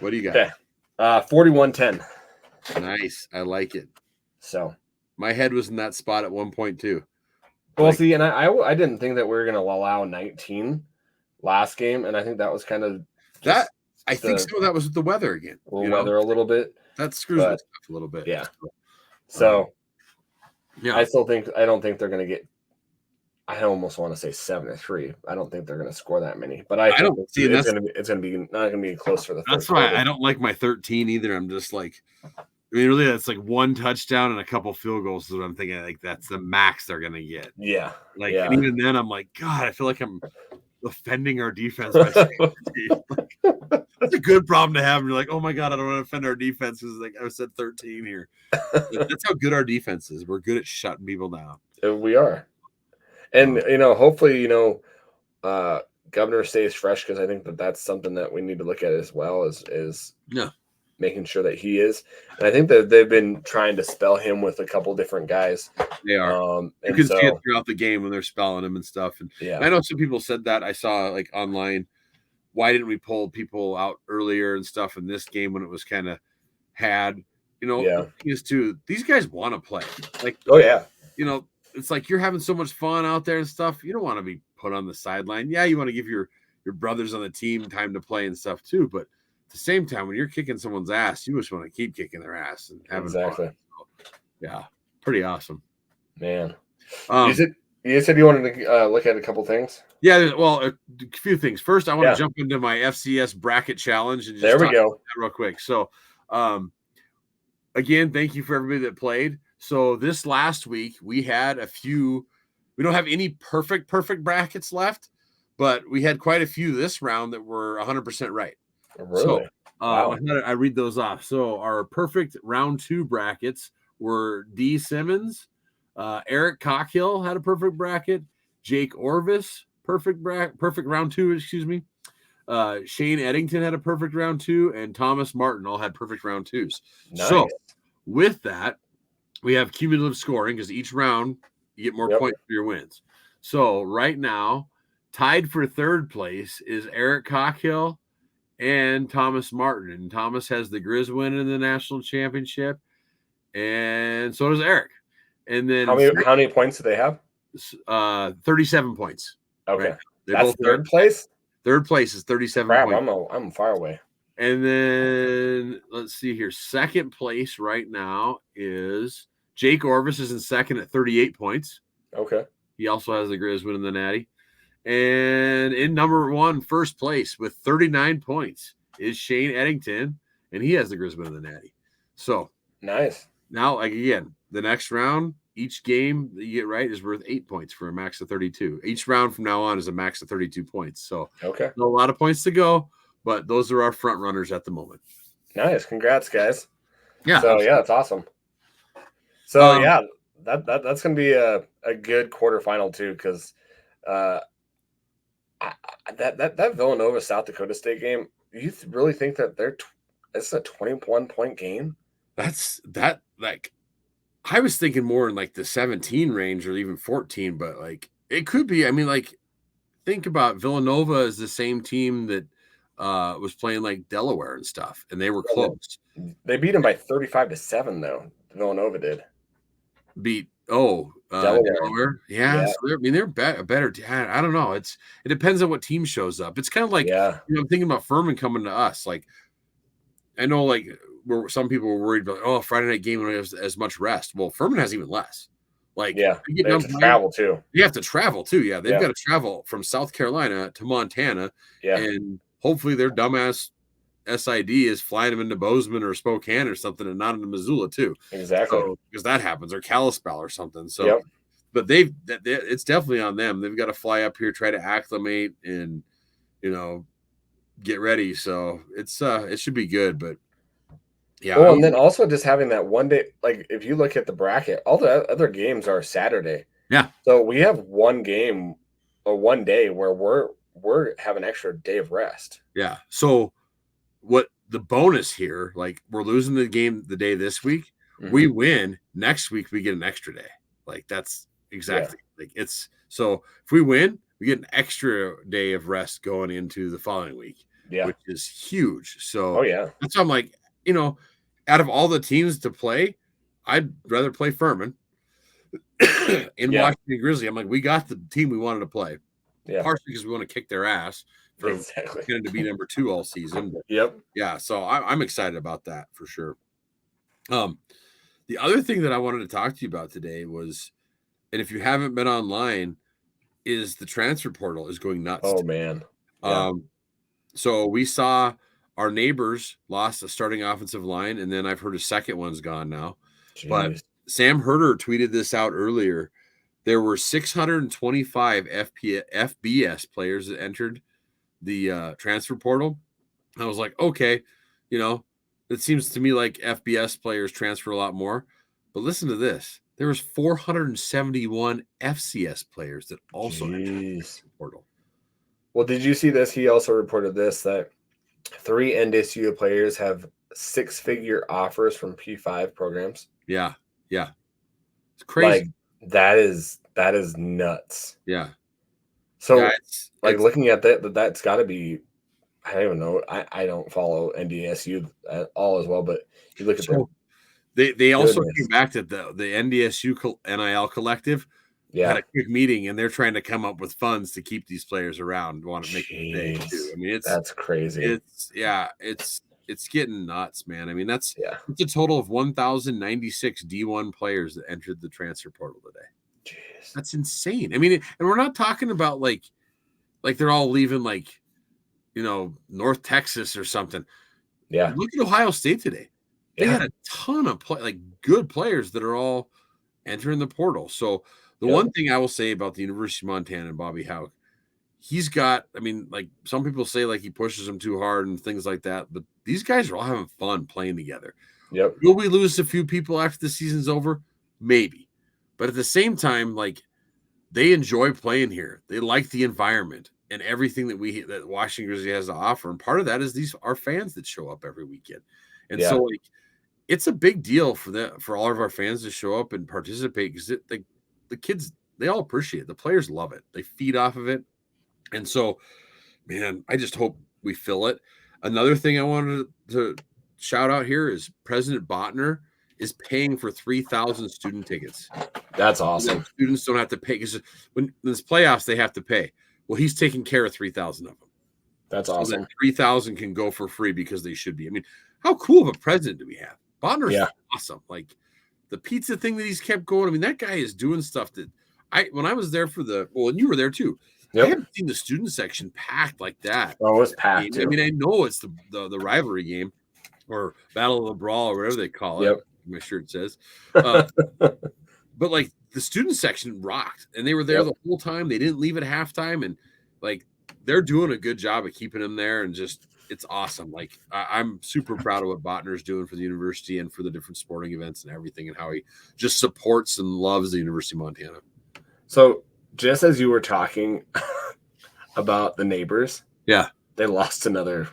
S2: What do you got?
S1: Okay. 41-10.
S2: Nice. I like it.
S1: So
S2: my head was in that spot at 1.2.
S1: Well, see, and I didn't think that we were going to allow 19 last game, and I think that was kind of
S2: that. I think some of that was with the weather again.
S1: Weather a little bit.
S2: That screws with stuff a little bit.
S1: Yeah. So
S2: yeah,
S1: I don't think they're going to get. I almost want to say 7-3. I don't think they're going to score that many, but I don't see it's going to be not going to be close for the.
S2: That's why I don't like my 13 either. I'm just like, I mean, really, that's like one touchdown and a couple field goals. Is what I'm thinking. Like that's the max they're going to get.
S1: Yeah.
S2: And even then, I'm like, God, I feel like I'm offending our defense. That's a good problem to have. And you're like, oh my God, I don't want to offend our defense because like I said 13 here. That's how good our defense is. We're good at shutting people down.
S1: We are. And, hopefully, Governor stays fresh because I think that's something that we need to look at as well is making sure that he is. And I think that they've been trying to spell him with a couple different guys.
S2: They are. You can see it throughout the game when they're spelling him and stuff. And I know some people said that. I saw like online, why didn't we pull people out earlier and stuff in this game when it was kind of the thing is too, these guys want to play. Like,
S1: oh, yeah.
S2: It's like you're having so much fun out there and stuff. You don't want to be put on the sideline. Yeah, you want to give your brothers on the team time to play and stuff too. But at the same time, when you're kicking someone's ass, you just want to keep kicking their ass and having fun. So, yeah, pretty awesome,
S1: man. You said you wanted to look at a couple things.
S2: Yeah, well, a few things. First, I want to jump into my FCS bracket challenge and just
S1: there we go
S2: real quick. So, again, thank you for everybody that played. So this last week we had a few. We don't have any perfect brackets left, but we had quite a few this round that were 100% right.
S1: Really?
S2: So I read those off. So our perfect round 2 brackets were D. Simmons, Eric Cockhill had a perfect bracket, Jake Orvis perfect round 2. Excuse me. Shane Eddington had a perfect round 2, and Thomas Martin all had perfect round 2s.
S1: Nice.
S2: So with that, we have cumulative scoring because each round you get more points for your wins. So right now, tied for 3rd place is Eric Cockhill and Thomas Martin. And Thomas has the Griz win in the national championship, and so does Eric. And then
S1: how many points do they have?
S2: 37 points.
S1: Okay,
S2: right? They're
S1: that's
S2: both
S1: 3rd place.
S2: 3rd place is 37 points.
S1: I'm far away.
S2: And then let's see here. Second place right now is Jake Orvis is in second at 38 points.
S1: Okay.
S2: He also has the Griz winning the Natty. And in number one, first place with 39 points is Shane Eddington, and he has the Griz winning the Natty. So
S1: nice.
S2: Now, like again, the next round, each game that you get right is worth 8 points for a max of 32. Each round from now on is a max of 32 points. So
S1: okay,
S2: a lot of points to go, but those are our front runners at the moment.
S1: Nice, congrats, guys.
S2: Yeah.
S1: So yeah, it's awesome. So yeah, that's gonna be a good quarterfinal too, because that Villanova South Dakota State game. You really think that it's a 21-point game?
S2: Like I was thinking more in like the 17 range or even 14, but like it could be. I mean, like think about Villanova is the same team that was playing like Delaware and stuff, and they were close.
S1: They beat them by 35-7 though. Villanova did.
S2: Beat Delaware. Yeah. So they're better. I don't know. It depends on what team shows up. It's kind of like I'm thinking about Ferman coming to us. Like I know like where some people were worried about Friday night game when have as much rest. Well, Ferman has even less. Like
S1: they have to travel too.
S2: You have to travel too. Yeah, they've got to travel from South Carolina to Montana.
S1: Yeah,
S2: and hopefully their dumbass SID is flying them into Bozeman or Spokane or something, and not into Missoula too.
S1: Exactly,
S2: because that happens, or Kalispell or something. So, but it's definitely on them. They've got to fly up here, try to acclimate, and get ready. So it should be good. But yeah.
S1: Well, and then also just having that one day, like if you look at the bracket, all the other games are Saturday.
S2: Yeah.
S1: So we have one game or one day where we're having an extra day of rest.
S2: Yeah. So what the bonus here, like we're losing the game the day this week, we win next week, we get an extra day. Like that's exactly like it's so if we win, we get an extra day of rest going into the following week, which is huge. So that's why I'm like, out of all the teams to play, I'd rather play Ferman in Washington Grizzly. I'm like, we got the team we wanted to play.
S1: Yeah.
S2: Partially because we want to kick their ass for getting to be number 2 all season. But yeah, so I'm excited about that for sure. The other thing that I wanted to talk to you about today was, and if you haven't been online, is the transfer portal is going nuts.
S1: Oh man.
S2: So we saw our neighbors lost a starting offensive line, and then I've heard a second one's gone now. Jeez. But Sam Herder tweeted this out earlier. There were 625 FBS players that entered the transfer portal. I was like, okay, it seems to me like FBS players transfer a lot more. But listen to this. There was 471 FCS players that also entered the transfer portal.
S1: Well, did you see this? He also reported this, that 3 NDSU players have 6-figure offers from P5 programs.
S2: Yeah. It's crazy.
S1: Like that is nuts.
S2: Yeah.
S1: So looking at that's got to be, I don't even know. I don't follow NDSU at all as well, but you look at
S2: they also came back to the NDSU NIL collective. Had a quick meeting, and they're trying to come up with funds to keep these players around. Want to make it stay too. I mean,
S1: that's crazy.
S2: It's getting nuts, man. I mean, it's a total of 1,096 D1 players that entered the transfer portal today.
S1: Jeez.
S2: That's insane. I mean, and we're not talking about like they're all leaving North Texas or something.
S1: Yeah.
S2: Look at Ohio State today. They had a ton of good players that are all entering the portal. So the one thing I will say about the University of Montana and Bobby Houck, he's got, I mean, like some people say like he pushes them too hard and things like that, but these guys are all having fun playing together.
S1: Yep.
S2: Will we lose a few people after the season's over? Maybe. But at the same time, like they enjoy playing here. They like the environment and everything that Washington Grizzly has to offer. And part of that is our fans that show up every weekend. And so like it's a big deal for all of our fans to show up and participate because the kids, they all appreciate it. The players love it. They feed off of it. And so, man, I just hope we fill it. Another thing I wanted to shout out here is President Botner is paying for 3,000 student tickets.
S1: That's awesome.
S2: Students don't have to pay because when there's playoffs, they have to pay. Well, he's taking care of 3,000 of them.
S1: That's
S2: so
S1: awesome.
S2: that 3,000 can go for free because they should be. I mean, how cool of a president do we have? Bonner's awesome. Like the pizza thing that he's kept going. I mean, that guy is doing stuff that when I was there for and you were there too. I haven't seen the student section packed like that.
S1: Oh, it was packed too.
S2: I mean, I know it's the rivalry game or Battle of the Brawl or whatever they call it. My shirt says. But like the student section rocked, and they were there the whole time. They didn't leave at halftime, and like they're doing a good job of keeping them there, and just it's awesome. Like I'm super proud of what Botner's doing for the university and for the different sporting events and everything, and how he just supports and loves the University of Montana.
S1: So just as you were talking about the neighbors, they lost another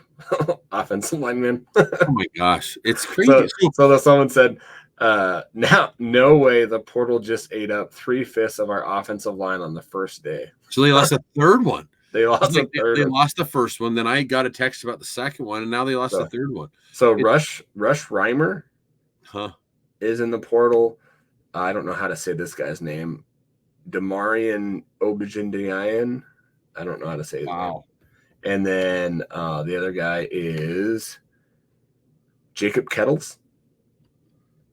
S1: offensive lineman.
S2: Oh my gosh, it's crazy.
S1: So someone said, now, no way the portal just ate up 3/5 of our offensive line on the first day.
S2: So they lost a third one.
S1: They lost
S2: they lost the first one. Then I got a text about the second one, and now they lost the third one.
S1: So Rush Reimer is in the portal. I don't know how to say this guy's name. Damarian Obijindian. I don't know how to say his name. And then the other guy is Jacob Kettles.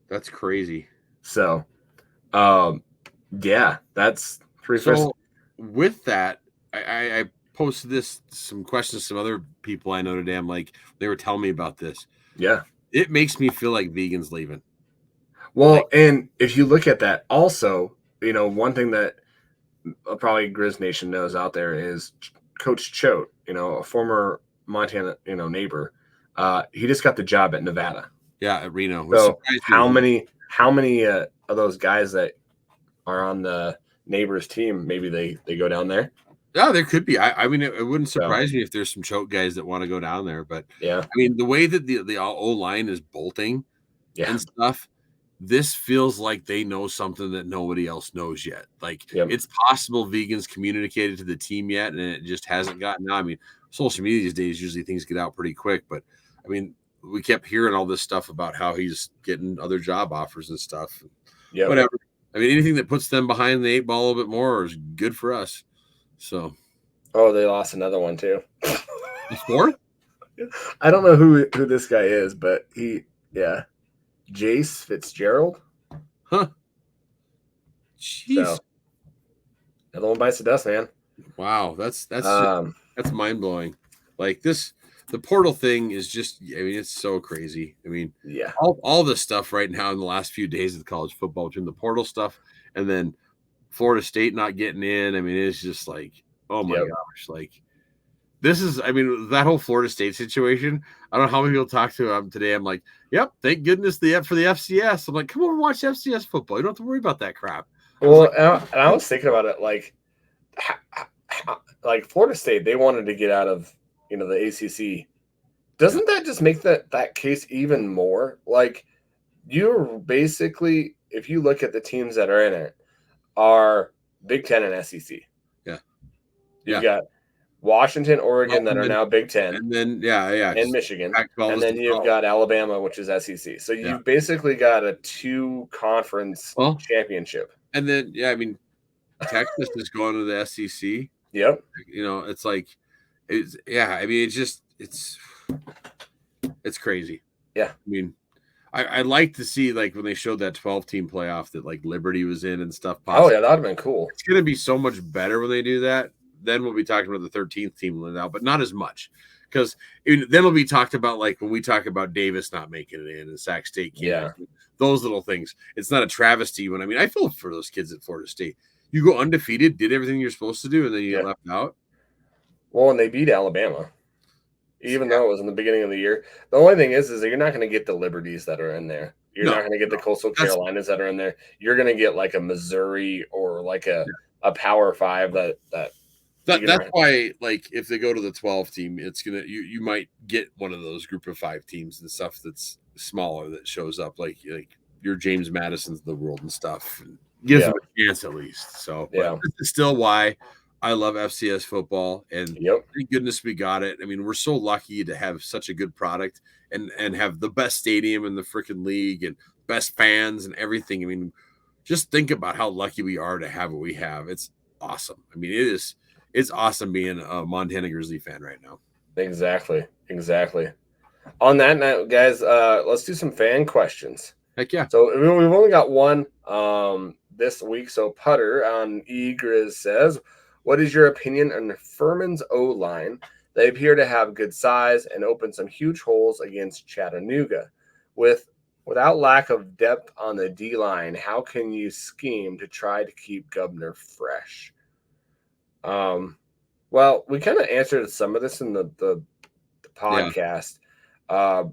S2: That's crazy.
S1: So, that's 3/5.
S2: So with that, I posted some questions to some other people I know today. I'm like, they were telling me about this.
S1: Yeah.
S2: It makes me feel like Vegan's leaving.
S1: Well, and if you look at that also, one thing that probably Griz Nation knows out there is Coach Choate, a former Montana, neighbor. He just got the job at Nevada.
S2: Yeah, at Reno.
S1: So how many of those guys that are on the neighbors team, maybe they go down there?
S2: Yeah, there could be. I mean, it wouldn't surprise me if there's some Choate guys that want to go down there. But I mean, the way that the O-line is bolting and stuff, this feels like they know something that nobody else knows yet. Like it's possible Vegan's communicated to the team yet, and it just hasn't gotten out. I mean, social media these days, usually things get out pretty quick. But I mean, we kept hearing all this stuff about how he's getting other job offers and stuff. Yeah, whatever. I mean, anything that puts them behind the 8 ball a little bit more is good for us. So,
S1: they lost another one too.
S2: Fourth?
S1: I don't know who this guy is, but Jace Fitzgerald.
S2: Huh. Jeez. So,
S1: another one bites the dust, man.
S2: Wow, that's mind blowing. Like the portal thing is just, I mean, it's so crazy. I mean, all this stuff right now in the last few days of college football, between the portal stuff and then Florida State not getting in. I mean, it's just like, oh my gosh, like this is, I mean, that whole Florida State situation. I don't know how many people talk to today. I'm like, yep, thank goodness for the FCS. I'm like, come over and watch FCS football. You don't have to worry about that crap.
S1: Well, and I was thinking about it, like Florida State, they wanted to get out of the ACC. Doesn't that just make that case even more? Like, you're basically, if you look at the teams that are in it, are Big Ten and SEC.
S2: Yeah.
S1: You've got Washington, Oregon that are now Big Ten.
S2: And then,
S1: and Michigan. And then you've got Alabama, which is SEC. So you've basically got a 2-conference championship.
S2: And then, I mean, Texas is going to the SEC.
S1: Yep.
S2: It's like, I mean, it's crazy.
S1: Yeah.
S2: I mean, I'd like to see, like, when they showed that 12-team playoff that, like, Liberty was in and stuff.
S1: Possibly. Oh, yeah, that would have been cool.
S2: It's going to be so much better when they do that. Then we'll be talking about the 13th team now, but not as much. Because then we'll be talked about, like, when we talk about Davis not making it in and Sac State. Those little things. It's not a travesty when, I mean, I feel for those kids at Florida State. You go undefeated, did everything you're supposed to do, and then you get left out.
S1: Well, and they beat Alabama. Even though it was in the beginning of the year. The only thing is that you're not going to get the Liberties that are in there. You're not going to get the Coastal Carolinas that are in there. You're going to get like a Missouri or like a Power 5
S2: that's why, like, if they go to the 12 team, it's gonna you might get one of those group of 5 teams and stuff that's smaller that shows up, like your James Madison's of the world and stuff, and gives them a chance at least. So this is still why I love FCS football, and thank goodness we got it. I mean, we're so lucky to have such a good product and have the best stadium in the freaking league and best fans and everything. I mean, just think about how lucky we are to have what we have. It's awesome. I mean, it's awesome being a Montana Grizzly fan right now.
S1: Exactly. On that note, guys, let's do some fan questions.
S2: Heck yeah.
S1: So we've only got one this week. So Putter on Griz says, what is your opinion on Furman's O-line? They appear to have good size and open some huge holes against Chattanooga. Without lack of depth on the D-line, how can you scheme to try to keep Gubner fresh? Well, we kind of answered some of this in the podcast.
S2: Yeah.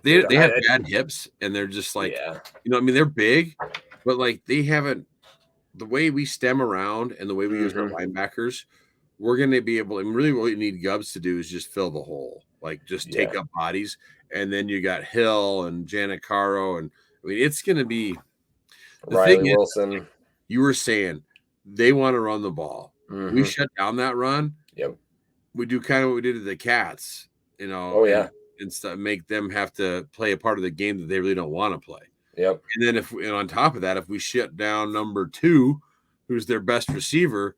S2: They have bad hips, and they're just like, I mean, they're big, but like they haven't, the way we stem around and the way we use our linebackers, we're going to be able, and really what we need Gubs to do is just fill the hole, like just take up bodies. And then you got Hill and Janicaro, and I mean, it's going to be the
S1: Riley
S2: thing
S1: Wilson.
S2: Is, you were saying they want to run the ball. We shut down that run.
S1: Yep.
S2: We do kind of what we did to the Cats, and stuff, make them have to play a part of the game that they really don't want to play.
S1: Yep.
S2: And then and on top of that, if we shut down number 2, who's their best receiver,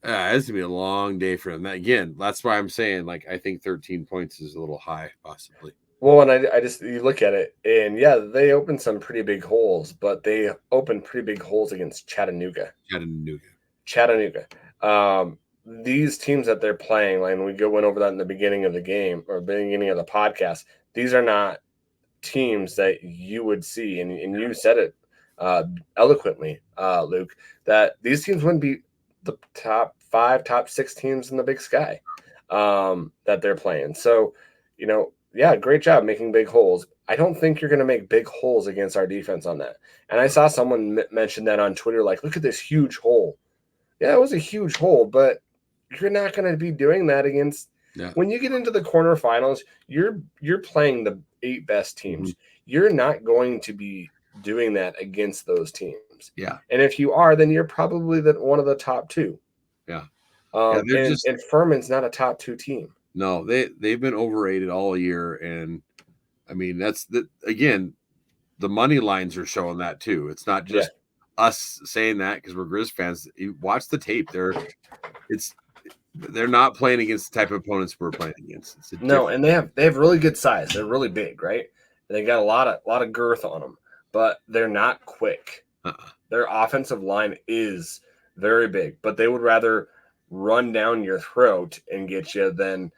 S2: it's gonna be a long day for them. Again, that's why I'm saying, like, I think 13 points is a little high, possibly.
S1: Well, and I just, you look at it, and they opened some pretty big holes, but they opened pretty big holes against Chattanooga. These teams that they're playing, like, we went over that in the beginning of the game or beginning of the podcast. These are not teams that you would see, and you said it eloquently, Luke, that these teams wouldn't be the top 5, top 6 teams in the Big Sky that they're playing. So, great job making big holes. I don't think you're going to make big holes against our defense on that. And I saw someone mention that on Twitter, like, look at this huge hole. Yeah, it was a huge hole, but you're not going to be doing that against when you get into the quarterfinals. You're playing the 8 best teams. You're not going to be doing that against those teams.
S2: Yeah.
S1: And if you are, then you're probably one of the top 2.
S2: Yeah.
S1: And Furman's not a top 2 team.
S2: No, they've been overrated all year, and I mean again, the money lines are showing that too. It's not just us saying that because we're Griz fans. You watch the tape; they're not playing against the type of opponents we're playing against.
S1: And they have really good size. They're really big, right? They got a lot of girth on them, but they're not quick. Their offensive line is very big, but they would rather run down your throat and get you than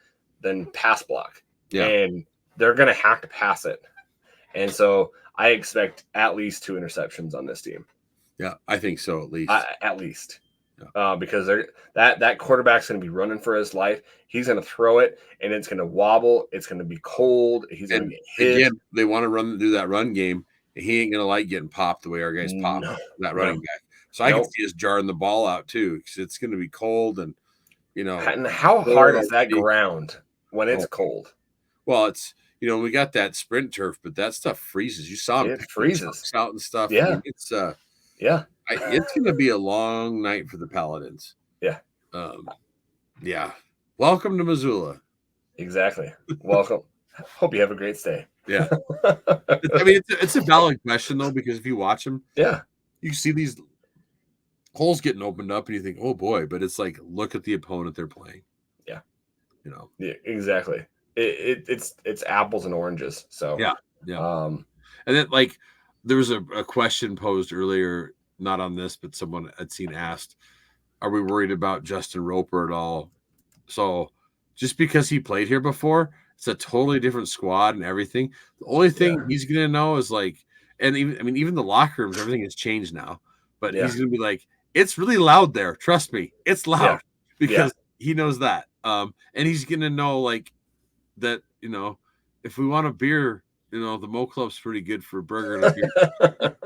S1: pass block.
S2: Yeah.
S1: And they're going to have to pass it. And so I expect at least 2 interceptions on this team.
S2: Yeah, I think so, at least.
S1: At least. Yeah. Because that quarterback's going to be running for his life. He's going to throw it, and it's going to wobble. It's going to be cold. He's going to get hit. Again,
S2: they want to do that run game. He ain't going to like getting popped the way our guys pop that running back. So I can see us jarring the ball out, too, because it's going to be cold. And,
S1: And how hard is that ground when it's cold?
S2: Well, it's, we got that sprint turf, but that stuff freezes. You saw
S1: it freezes
S2: out and stuff.
S1: Yeah.
S2: I mean, it's it's going to be a long night for the Paladins.
S1: Yeah.
S2: Yeah. Welcome to Missoula.
S1: Exactly. Welcome. Hope you have a great stay.
S2: Yeah. I mean, it's a valid question, though, because if you watch them, you see these holes getting opened up and you think, oh boy, but it's like, look at the opponent they're playing.
S1: Yeah. Yeah, exactly. It's apples and oranges. So
S2: yeah. And then, like, there was a question posed earlier, not on this, but someone I'd seen asked, are we worried about Justin Roper at all? So just because he played here before, it's a totally different squad and everything. The only thing he's gonna know is like, and even the locker rooms, everything has changed now. But he's gonna be like, it's really loud there. Trust me, it's loud because he knows that. And he's gonna know like that. If we want a beer, the Mo Club's pretty good for a burger and a beer.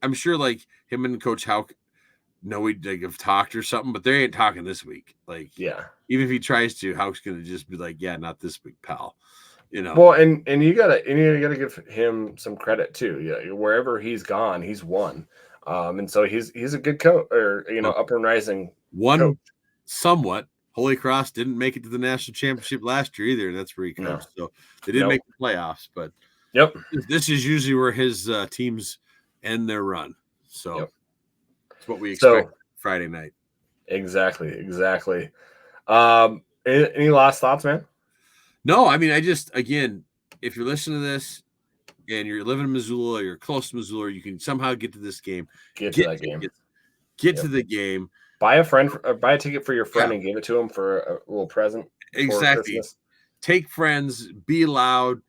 S2: I'm sure like him and Coach Houck we'd have talked or something, but they ain't talking this week. Like, even if he tries to, Houck's gonna just be like, yeah, not this week, pal.
S1: Well, and you gotta give him some credit too. Yeah, wherever he's gone, he's won. And so he's a good coach, or up and rising
S2: one coach. Somewhat. Holy Cross didn't make it to the national championship last year either, and that's where he comes. No. So they didn't make the playoffs, but this is usually where his teams end their run. So that's what we expect Friday night.
S1: Exactly. Any last thoughts, man?
S2: No, I mean, again, if you're listening to this and you're living in Missoula or you're close to Missoula, you can somehow get to this game.
S1: Get to that game.
S2: Get to the game.
S1: Buy a ticket for your friend and give it to him for a little present.
S2: Exactly.
S1: Christmas.
S2: Take friends, be loud,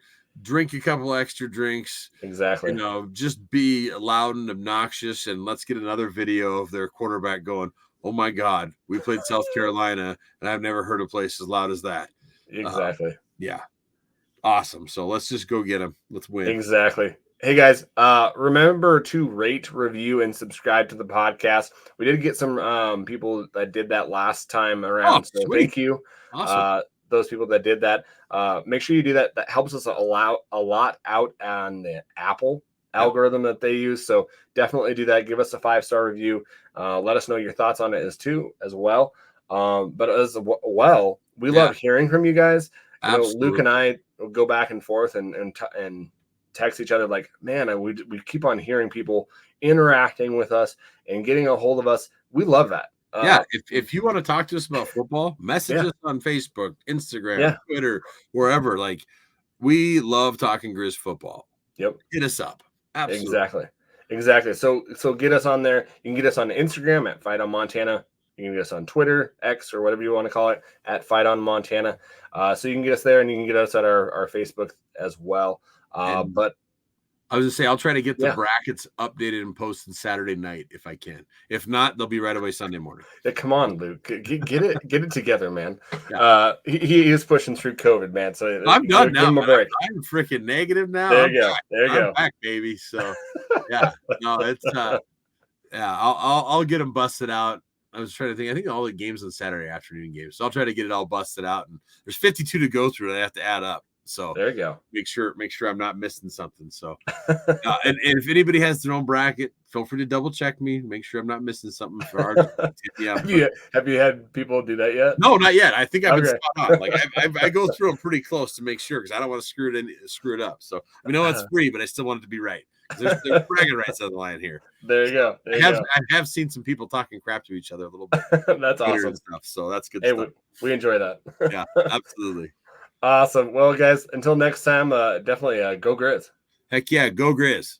S2: drink a couple extra drinks.
S1: Exactly.
S2: Just be loud and obnoxious, and let's get another video of their quarterback going, "Oh my God, we played South Carolina, and I've never heard a place as loud as that."
S1: Exactly.
S2: Yeah. Awesome. So let's just go get them. Let's win.
S1: Exactly. Hey guys, remember to rate, review, and subscribe to the podcast. We did get some people that did that last time around. So thank you.
S2: Awesome.
S1: Those people that did that. Make sure you do that. That helps us a lot out on the Apple algorithm that they use. So definitely do that. Give us a 5-star review. Let us know your thoughts on it as well. But as well, we love hearing from you guys. Luke and I go back and forth and text each other like, man, we keep on hearing people interacting with us and getting a hold of us. We love that.
S2: If you want to talk to us about football, message us on Facebook, Instagram, Twitter, wherever. Like, we love talking Griz football.
S1: Yep.
S2: Hit us up. Absolutely.
S1: Exactly. So get us on there. You can get us on Instagram at fightonmontana. You can get us on Twitter, X, or whatever you want to call it, at fightonmontana. So you can get us there, and you can get us at our Facebook as well. But
S2: I was going to say, I'll try to get the brackets updated and posted Saturday night if I can. If not, they'll be right away Sunday morning.
S1: Come on, Luke. Get it together, man. He is pushing through COVID, man. So
S2: I'm done now. I'm freaking negative now.
S1: There you go.
S2: I'm back, baby. So, it's I'll get them busted out. I was trying to think. I think all the games on Saturday afternoon games. So I'll try to get it all busted out. And there's 52 to go through. I have to add up. So
S1: there you go.
S2: Make sure I'm not missing something. So, and if anybody has their own bracket, feel free to double check me. Make sure I'm not missing something for our.
S1: Have you had people do that yet?
S2: No, not yet. I think I've been spot on. Like I go through them pretty close to make sure because I don't want to screw it up. So I know it's free, but I still want it to be right. There's bragging rights on the line here.
S1: There you go.
S2: I have seen some people talking crap to each other a little bit.
S1: That's awesome
S2: stuff. So that's good
S1: stuff. We enjoy that.
S2: Yeah, absolutely.
S1: Awesome. Well, guys, until next time, definitely go Griz.
S2: Heck yeah, go Griz.